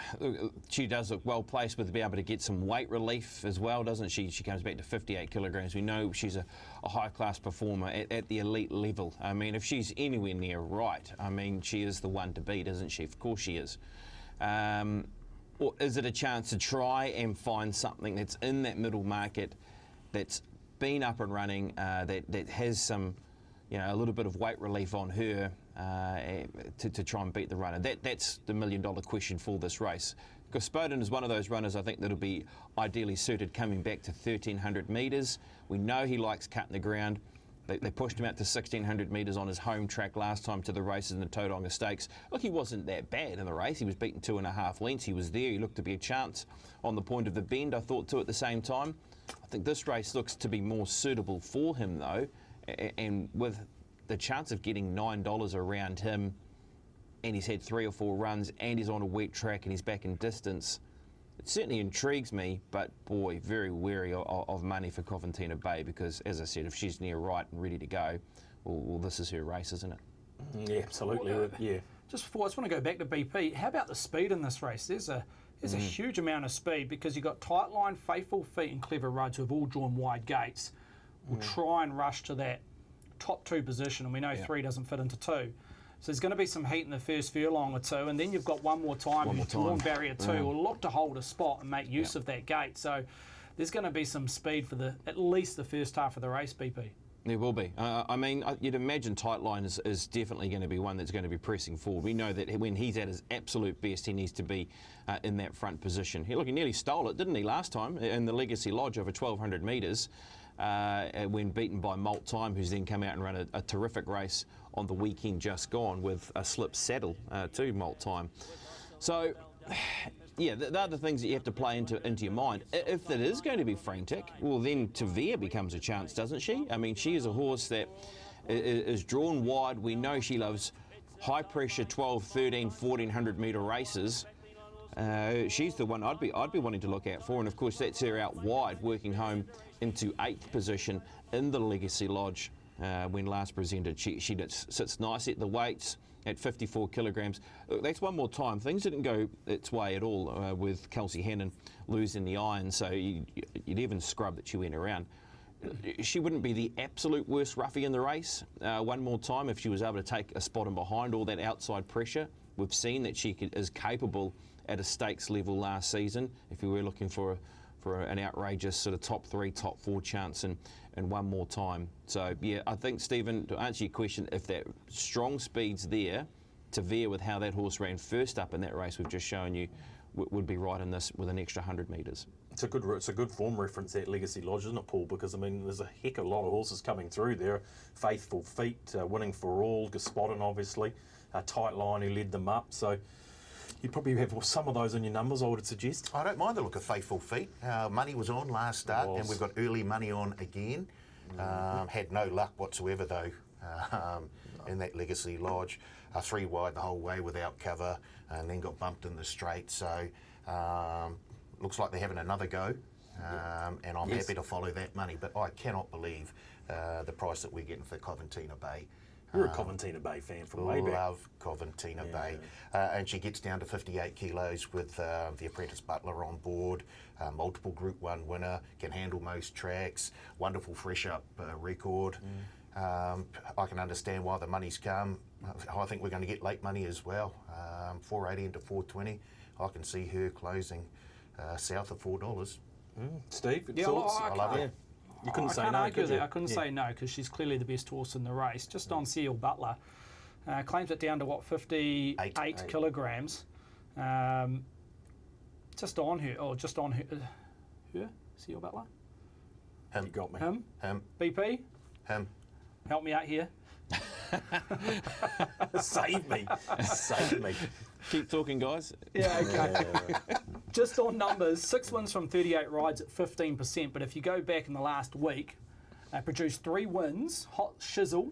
she does look well placed with to be able to get some weight relief as well, doesn't she? She comes back to 58 kilograms. We know she's a high-class performer at the elite level. I mean, if she's anywhere near right, I mean, she is the one to beat, isn't she? Of course she is. Or is it a chance to try and find something that's in that middle market that's been up and running, that has some, a little bit of weight relief on her, to try and beat the runner? That's the million-dollar question for this race. Because Spoden is one of those runners I think that'll be ideally suited coming back to 1,300 metres. We know he likes cutting the ground. They pushed him out to 1,600 metres on his home track last time to the races in the Tauranga Stakes. Look, he wasn't that bad in the race. He was beaten 2.5 lengths. He was there. He looked to be a chance on the point of the bend, I thought, too, at the same time. I think this race looks to be more suitable for him, though, and with the chance of getting $9 around him, and he's had 3 or 4 runs, and he's on a wet track, and he's back in distance, it certainly intrigues me, but boy, very wary of money for Coventina Bay, because, as I said, if she's near right and ready to go, well, this is her race, isn't it? Yeah, absolutely. Yeah. Just before, I just want to go back to BP. How about the speed in this race? There's a huge amount of speed, because you've got Tight Line, Faithful Feet and Clever Ruds, who have all drawn wide gates, will try and rush to that top 2 position, and we know 3 doesn't fit into 2. So there's going to be some heat in the first furlong or 2, and then you've got One More Time, who's drawn barrier 2, will look to hold a spot and make use of that gate. So there's going to be some speed for at least the first half of the race, BP. There will be. I mean, you'd imagine Tight Line is definitely going to be one that's going to be pressing forward. We know that when he's at his absolute best, he needs to be in that front position. He nearly stole it, didn't he, last time in the Legacy Lodge over 1,200 metres when beaten by Molt Time, who's then come out and run a terrific race on the weekend just gone with a slip saddle to Molt Time. So, yeah, they're the things that you have to play into your mind. If it is going to be frantic, well, then Tavia becomes a chance, doesn't she? I mean, she is a horse that is drawn wide. We know she loves high-pressure 12, 13, 1,400 metre races. She's the one I'd be wanting to look out for, and of course that's her out wide, working home into 8th position in the Legacy Lodge when last presented. She sits nice at the weights at 54 kilograms. That's One More Time. Things didn't go its way at all with Kelsey Hannon losing the iron, so you'd even scrub that she went around. She wouldn't be the absolute worst roughie in the race. One More Time, if she was able to take a spot in behind all that outside pressure. We've seen that she is capable at a stakes level last season, if you were looking for an outrageous sort of top 3, top 4 chance and One More Time. So, yeah, I think, Stephen, to answer your question, if that strong speed's there, Tavia, with how that horse ran first up in that race we've just shown you, would be right in this with an extra 100 metres. It's a good form reference, that Legacy Lodge, isn't it, Paul? Because, I mean, there's a heck of a lot of horses coming through there. Faithful Feet, Winning for All, Gospodin, obviously, Tight Line, who led them up. So you probably have some of those in your numbers, I would suggest. I don't mind the look of Faithful Feet. Money was on last start, and we've got early money on again. Had no luck whatsoever, though, in that Legacy Lodge. 3 wide the whole way without cover, and then got bumped in the straight. So looks like they're having another go, and I'm happy to follow that money. But I cannot believe the price that we're getting for Coventina Bay. You're a Coventina Bay fan from way back. Love Coventina Bay. And she gets down to 58 kilos with the apprentice Butler on board, multiple Group 1 winner, can handle most tracks, wonderful fresh up record. I can understand why the money's come. I think we're going to get late money as well, 480 into 420. I can see her closing south of $4. Steve, Yeah, thoughts? I love it. You couldn't say can't no, argue could that. you? I couldn't say no, because she's clearly the best horse in the race. Just on Seal Butler, claims it down to what, 58 kilograms. Just on her, Seal Butler. You got me. Him. BP, Him. help me out here. Save me. Save me. Keep talking, guys. Yeah, okay. Just on numbers, 6 wins from 38 rides at 15%, but if you go back in the last week, produced 3 wins, Hot Shizzle,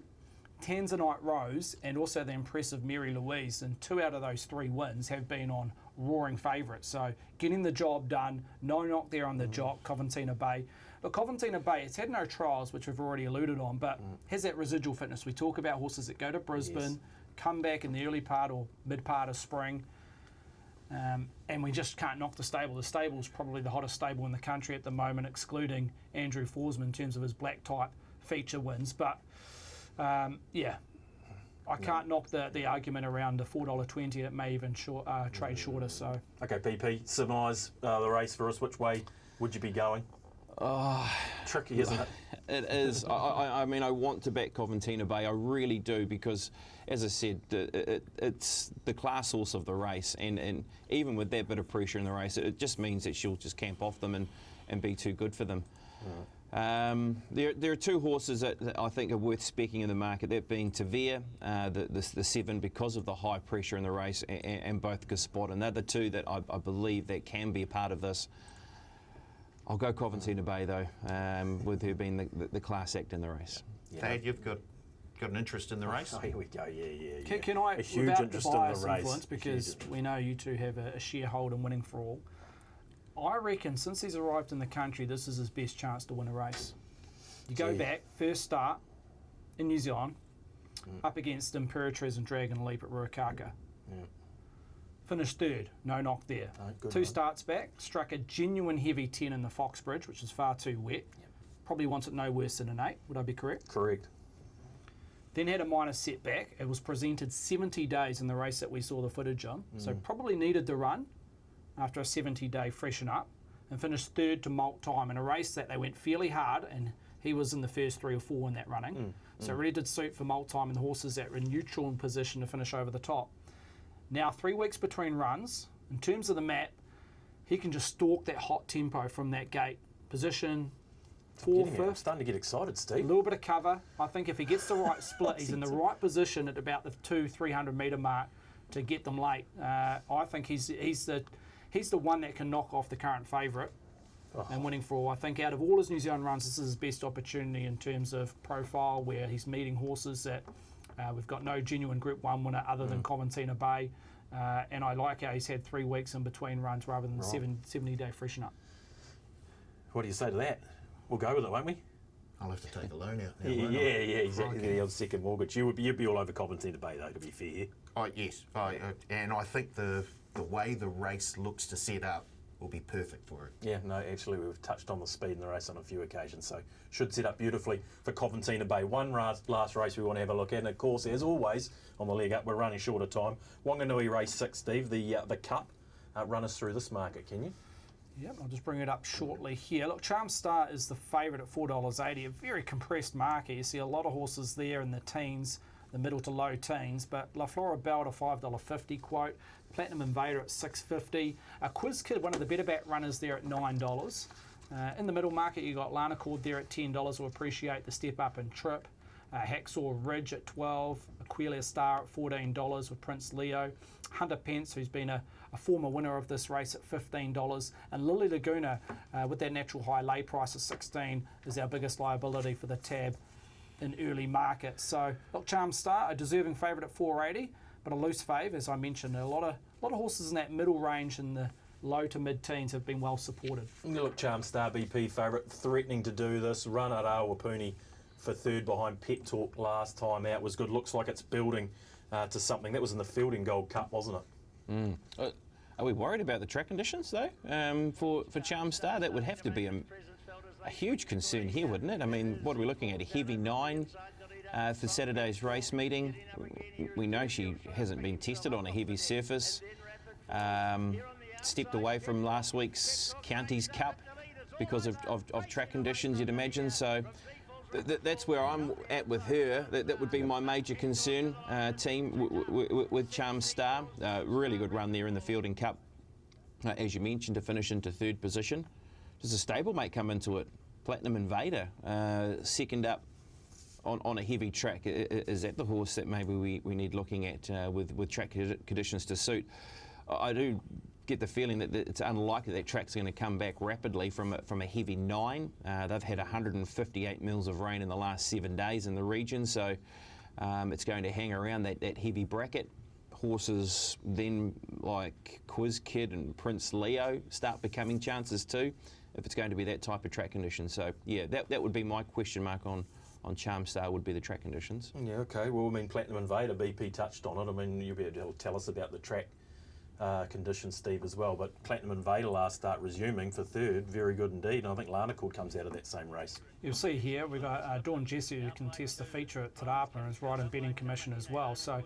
Tanzanite Rose, and also the impressive Mary Louise, and 2 out of those 3 wins have been on roaring favourites. So getting the job done, no knock there on the jock, Coventina Bay. Look, Coventina Bay, it's had no trials, which we've already alluded on, but has that residual fitness. We talk about horses that go to Brisbane, come back in the early part or mid part of spring. and we just can't knock the stable. The stable's probably the hottest stable in the country at the moment, excluding Andrew Forsman in terms of his black type feature wins. But yeah, I can't knock the argument around the $4.20. It may even trade shorter. So Okay, PP, surmise the race for us. Which way would you be going? Tricky, isn't it? It is. I mean, I want to back Coventina Bay. I really do, because, as I said, it's the class horse of the race, and even with that bit of pressure in the race, it just means that she'll just camp off them and be too good for them. There are two horses that I think are worth speccing in the market, that being Tavia, the 7, because of the high pressure in the race, and both Gaspot, and they're the two that I believe that can be a part of this. I'll go Coventina Bay though, with her being the class act in the race. Thad, you've got an interest in the race? Oh, here we go, yeah. Can I, a huge without interest bias in the race. influence, because we know you two have a shareholder in Winning for All, I reckon since he's arrived in the country, this is his best chance to win a race. You go back, first start in New Zealand, up against Imperatriz and Dragon Leap at Ruakaka. Finished third, no knock there. Two starts back, struck a genuine heavy 10 in the Foxbridge, which is far too wet. Probably wants it no worse than an 8, would I be correct? Correct. Then had a minor setback. It was presented 70 days in the race that we saw the footage on, so probably needed the run after a 70-day freshen up, and finished third to Malt Time in a race that they went fairly hard, and he was in the first 3 or 4 in that running. So it really did suit for Malt Time and the horses that were in neutral in position to finish over the top. Now, 3 weeks between runs. In terms of the map, he can just stalk that hot tempo from that gate. Position 4th, 5th. I'm starting to get excited, A Steve. little bit of cover. I think if he gets the right split, he's in the right position at about the 200-300 metre mark to get them late. I think he's the one that can knock off the current favourite and Winning for All. I think out of all his New Zealand runs, this is his best opportunity in terms of profile, where he's meeting horses that we've got no genuine Group 1 winner other than Coventina Bay. And I like how he's had 3 weeks in between runs rather than the 70-day freshen up. What do you say to that? We'll go with it, won't we? I'll have to take a loan out now. Yeah, exactly. The old second mortgage. You'd be all over Coventina Bay, though, to be fair. Yes, and I think the way the race looks to set up will be perfect for it. Yeah, no, actually, we've touched on the speed in the race on a few occasions, so should set up beautifully for Coventina Bay. One last race we want to have a look at, and of course, as always, on the leg up, we're running short of time. Wanganui Race 6, Steve, the Cup. Run us through this market, can you? Yep, I'll just bring it up shortly here. Look, Charm Star is the favourite at $4.80, a very compressed market. You see a lot of horses there in the teens, the middle to low teens, but La Flora Belt a $5.50 quote, Platinum Invader at $6.50, a Quiz Kid, one of the better bat runners there at $9. In the middle market, you got Lanacord there at $10. We'll appreciate the step up in trip. Hacksaw Ridge at $12, Aquila Star at $14 with Prince Leo, Hunter Pence, who's been a former winner of this race, at $15, and Lily Laguna with their natural high lay price of $16 is our biggest liability for the tab in early market. So look, Charm Star, a deserving favourite at $4.80, but a loose fave, as I mentioned. A lot of horses in that middle range in the low to mid-teens have been well supported. You look, Charm Star BP favourite, threatening to do this. Run at Awapuni for third behind Pet Talk last time out was good. Looks like it's building to something. That was in the Fielding Gold Cup, wasn't it? Are we worried about the track conditions though? For Charm Star, that would have to be a huge concern here, wouldn't it? I mean, what are we looking at? A heavy 9 for Saturday's race meeting. We know she hasn't been tested on a heavy surface. Stepped away from last week's Counties Cup because of track conditions, you'd imagine. So that's where I'm at with her. That would be my major concern, team, with Charm Star. Really good run there in the Fielding Cup, as you mentioned, to finish into third position. Does a stablemate come into it? Platinum Invader, second up on a heavy track. Is that the horse that maybe we need looking at with track conditions to suit? I do get the feeling that it's unlikely that track's going to come back rapidly from a heavy 9. They've had 158 mils of rain in the last 7 days in the region, so it's going to hang around that heavy bracket. Horses then like Quiz Kid and Prince Leo start becoming chances too, if it's going to be that type of track condition. So yeah, that would be my question mark on Charm Star, would be the track conditions. Yeah, okay. Well, I mean, Platinum Invader, BP touched on it. I mean, you'll be able to tell us about the track conditions, Steve, as well. But Platinum Invader last start resuming for third, very good indeed. And I think Larnacord comes out of that same race. You'll see here we've got Dawn Jesse who contests the feature at Te Rapa and is right in betting commission as well. So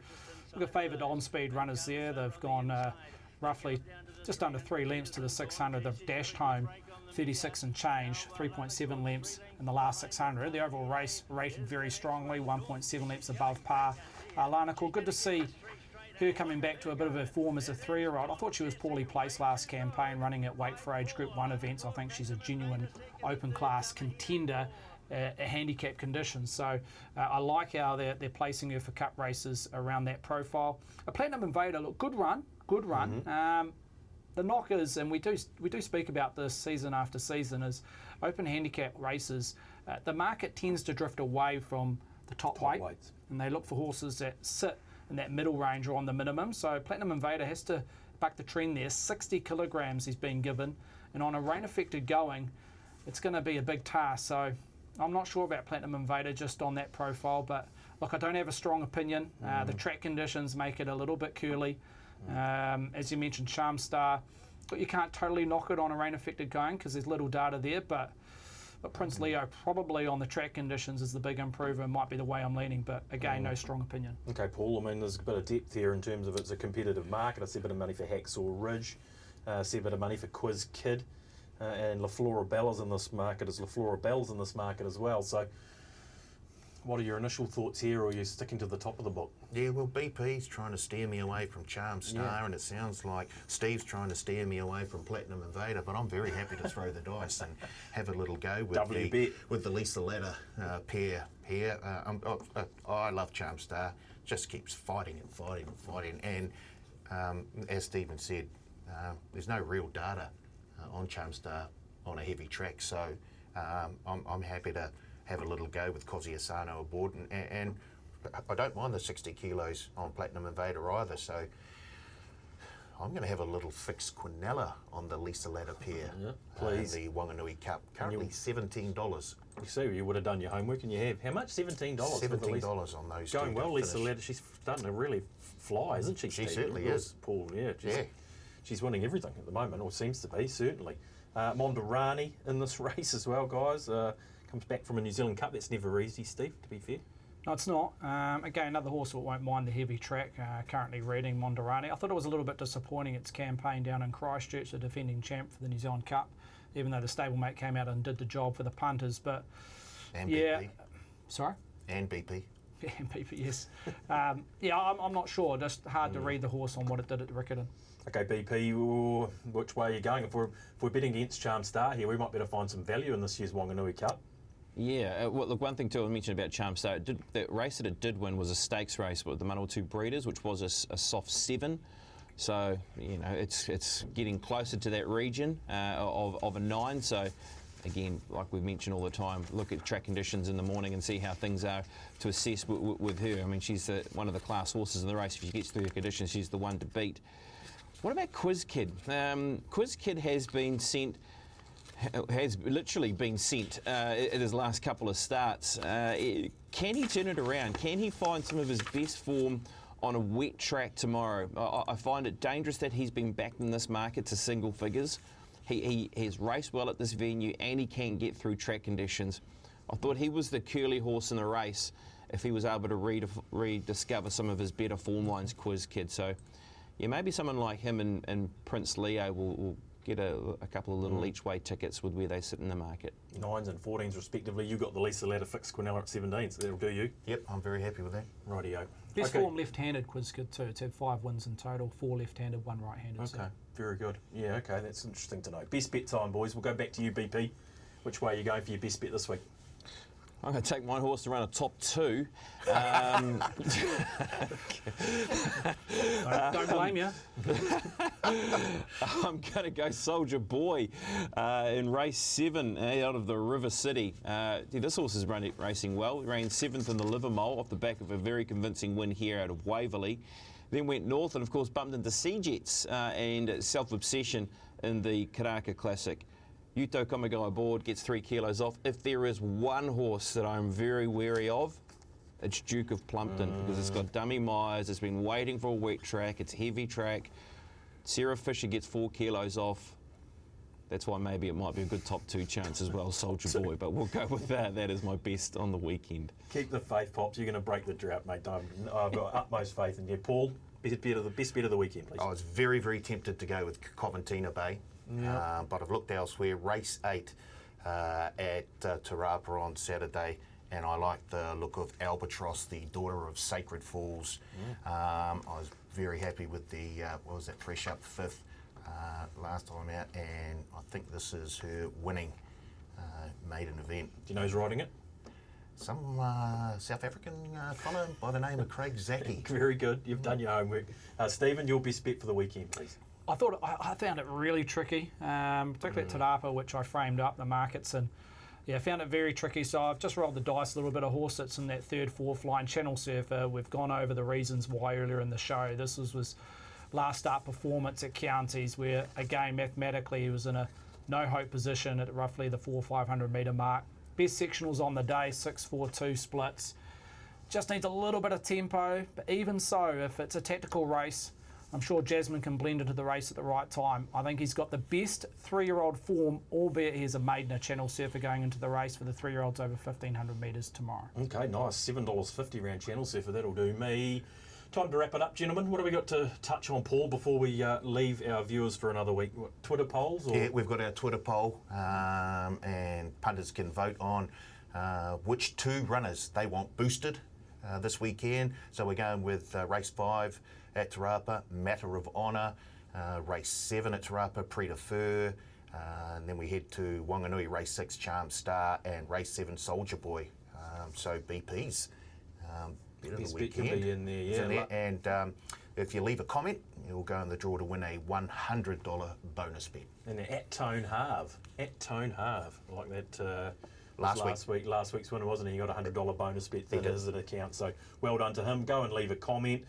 we've got favoured on-speed runners there. They've gone roughly just under 3 lengths to the 600. They've dashed home 36 and change, 3.7 lengths in the last 600. The overall race rated very strongly, 1.7 lengths above par. Larnacord, good to see her coming back to a bit of her form as a 3-year-old. I thought she was poorly placed last campaign, running at weight for age Group 1 events. I think she's a genuine open class contender at handicap conditions. So I like how they're placing her for cup races around that profile. A Platinum Invader, look, good run. The knockers, and we do speak about this season after season, is open handicap races. The market tends to drift away from the top weights, and they look for horses that sit in that middle range or on the minimum. So Platinum Invader has to buck the trend there. 60 kilograms he's been given, and on a rain-affected going, it's going to be a big task. So I'm not sure about Platinum Invader just on that profile, but look, I don't have a strong opinion. The track conditions make it a little bit curly. As you mentioned, Charm Star, but you can't totally knock it on a rain-affected going because there's little data there, but Prince Leo probably on the track conditions is the big improver, might be the way I'm leaning, but again, no strong opinion. Okay, Paul, I mean, there's a bit of depth here in terms of it's a competitive market. I see a bit of money for Hacksaw Ridge, I see a bit of money for Quiz Kid, and LaFlora Bella's in this market, as LaFlora Bell's in this market as well. So what are your initial thoughts here, or are you sticking to the top of the book? Yeah, well, BP's trying to steer me away from Charm Star, and it sounds like Steve's trying to steer me away from Platinum Invader, but I'm very happy to throw the dice and have a little go with the Lisa Ladder pair here. I love Charm Star, just keeps fighting and fighting and fighting, and as Stephen said, there's no real data on Charm Star on a heavy track, so I'm happy to have a little go with Kozi Asano aboard, and I don't mind the 60 kilos on Platinum Invader either, so I'm going to have a little fixed Quinella on the Lisa Ladder pair. Yeah, please. The Wanganui Cup, currently $17. You see, you would have done your homework, and you have. How much? $17? $17 on those Going two well, to Lisa finish. Ladder. She's starting to really fly, isn't she? She Steve? certainly is. Paul, yeah. She's winning everything at the moment, or seems to be, certainly. Monderani in this race as well, guys. Comes back from a New Zealand Cup. That's never easy, Steve, to be fair. No, it's not. Again, another horse that won't mind the heavy track, currently reading Monderani. I thought it was a little bit disappointing, its campaign down in Christchurch, the defending champ for the New Zealand Cup, even though the stablemate came out and did the job for the punters. But And yeah, BP. Sorry? And BP. Yeah, and BP, yes. I'm not sure. Just hard to read the horse on what it did at Riccarton. Okay, BP, which way are you going? If we're betting against Charm Star here, we might be able to find some value in this year's Wanganui Cup. Yeah, well, look, one thing too I mentioned about Charm Star, that race that it did win was a stakes race with the Manawatu Breeders, which was a soft 7. So, you know, it's getting closer to that region of a 9. So, again, like we've mentioned all the time, look at track conditions in the morning and see how things are to assess with her. I mean, she's one of the class horses in the race. If she gets through the conditions, she's the one to beat. What about Quiz Kid? Quiz Kid has literally been sent at his last couple of starts. Can he turn it around? Can he find some of his best form on a wet track tomorrow? I find it dangerous that he's been backed in this market to single figures. He has raced well at this venue and he can get through track conditions. I thought he was the curly horse in the race if he was able to rediscover some of his better form lines, Quiz Kid. So, yeah, maybe someone like him and Prince Leo will get a couple of little each way tickets with where they sit in the market. 9s and 14s respectively. You got the Lisa Ladder fixed Quinella at 17, so that'll do you. Yep, I'm very happy with that. Rightio. Best form left-handed Quiz Kid too. It's had 5 wins in total, 4 left-handed, 1 right-handed. Okay, So. very good. Yeah, okay, that's interesting to know. Best bet time, boys. We'll go back to you, BP. Which way are you going for your best bet this week? I'm going to take my horse to run a top 2. Don't blame you. I'm going to go Soldier Boy in race 7 out of the River City. This horse is racing well. He ran 7th in the Livermore off the back of a very convincing win here out of Waverley. Then went north and, of course, bumped into Sea Jets and Self-Obsession in the Karaka Classic. Yuto Komago aboard, gets 3 kilos off. If there is one horse that I'm very wary of, it's Duke of Plumpton, because it's got dummy Myers, it's been waiting for a wet track, it's heavy track. Sarah Fisher gets 4 kilos off. That's why maybe it might be a good top 2 chance as well, Soldier Boy. But we'll go with that. That is my best on the weekend. Keep the faith, Pops. You're going to break the drought, mate. I've got utmost faith in you. Paul, best bet of the weekend, please. I was very, very tempted to go with Coventina Bay, but I've looked elsewhere. Race 8 at Te Rapa on Saturday, and I like the look of Albatross, the daughter of Sacred Falls. I was very happy with the, fresh up 5th last time out, and I think this is her winning maiden event. Do you know who's riding it? Some South African fellow by the name of Craig Zaki. Very good. You've done your homework. Stephen, your best bet for the weekend, please. I found it really tricky, particularly at Te Rapa, which I framed up the markets, and I found it very tricky. So I've just rolled the dice a little bit. A horse that's in that 3rd, 4th line, Channel Surfer. We've gone over the reasons why earlier in the show. This was last start performance at Counties, where again mathematically he was in a no hope position at roughly the 400-500 metre mark. Best sectionals on the day, 6-4-2 splits. Just needs a little bit of tempo, but even so, if it's a tactical race, I'm sure Jasmine can blend into the race at the right time. I think he's got the best 3-year-old form, albeit he has a maiden, a Channel Surfer going into the race for the 3-year-olds over 1,500 metres tomorrow. Okay, nice. $7.50 round Channel Surfer. That'll do me. Time to wrap it up, gentlemen. What have we got to touch on, Paul, before we leave our viewers for another week? What, Twitter polls? Or? Yeah, we've got our Twitter poll, and punters can vote on which 2 runners they want boosted this weekend. So we're going with race 5 at Te Rapa, Matter of Honour, race 7 at Te Rapa, Prix de Fur, and then we head to Wanganui, race 6, Charm Star, and race 7, Soldier Boy. So BP's. Bit of the weekend. Could be in there, yeah. In there. And if you leave a comment, you'll go in the draw to win a $100 bonus bet. And they're at Tone Halve. At Tone Halve. Like that Last week. Last week's winner, wasn't he? He got a $100 bonus bet for his account. So well done to him. Go and leave a comment.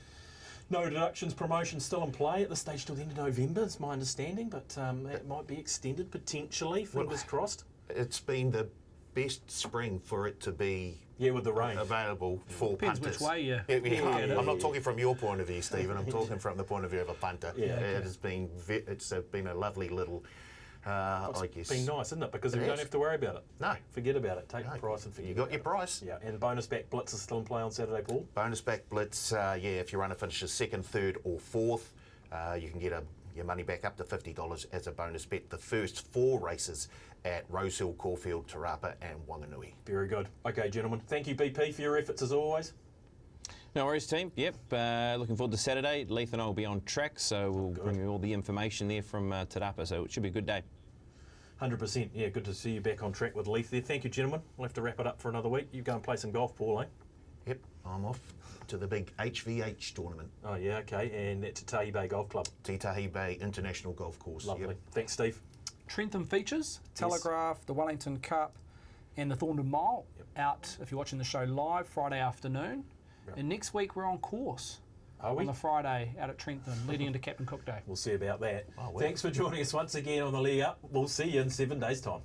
No deductions promotion still in play at this stage till the end of November, is my understanding, but that might be extended potentially, fingers crossed. It's been the best spring for it to be with the rain available for Depends punters. which way you I'm not talking from your point of view, Stephen. I'm talking from the point of view of a punter. It has been it's been a lovely little. I guess It's been nice, isn't it? Because we don't have to worry about it. No. Forget about it. Take the price and forget. You got about your it. price. Yeah, and bonus back blitz is still in play on Saturday, Paul. Bonus back blitz, if your runner finishes 2nd, 3rd or 4th, you can get your money back up to $50 as a bonus bet. The first 4 races at Rosehill, Caulfield, Te Rapa and Wanganui. Very good. Okay, gentlemen. Thank you, BP, for your efforts as always. No worries, team. Yep, looking forward to Saturday. Leith and I will be on track, so we'll bring you all the information there from Te Rapa, so it should be a good day. 100%. Yeah, good to see you back on track with Leith there. Thank you, gentlemen. We'll have to wrap it up for another week. You go and play some golf, Paul, eh? Yep, I'm off to the big HVH tournament. Oh, yeah, okay. And at Te Tahi Bay Golf Club. Te Tahi Bay International Golf Course. Lovely. Yep. Thanks, Steve. Trentham features, Telegraph, the Wellington Cup, and the Thorndon Mile out, if you're watching the show live, Friday afternoon. Yep. And next week we're on course. Are we? On the Friday out at Trentham, leading into Captain Cook Day. We'll see about that. Oh, well. Thanks for joining us once again on the League Up. We'll see you in 7 days' time.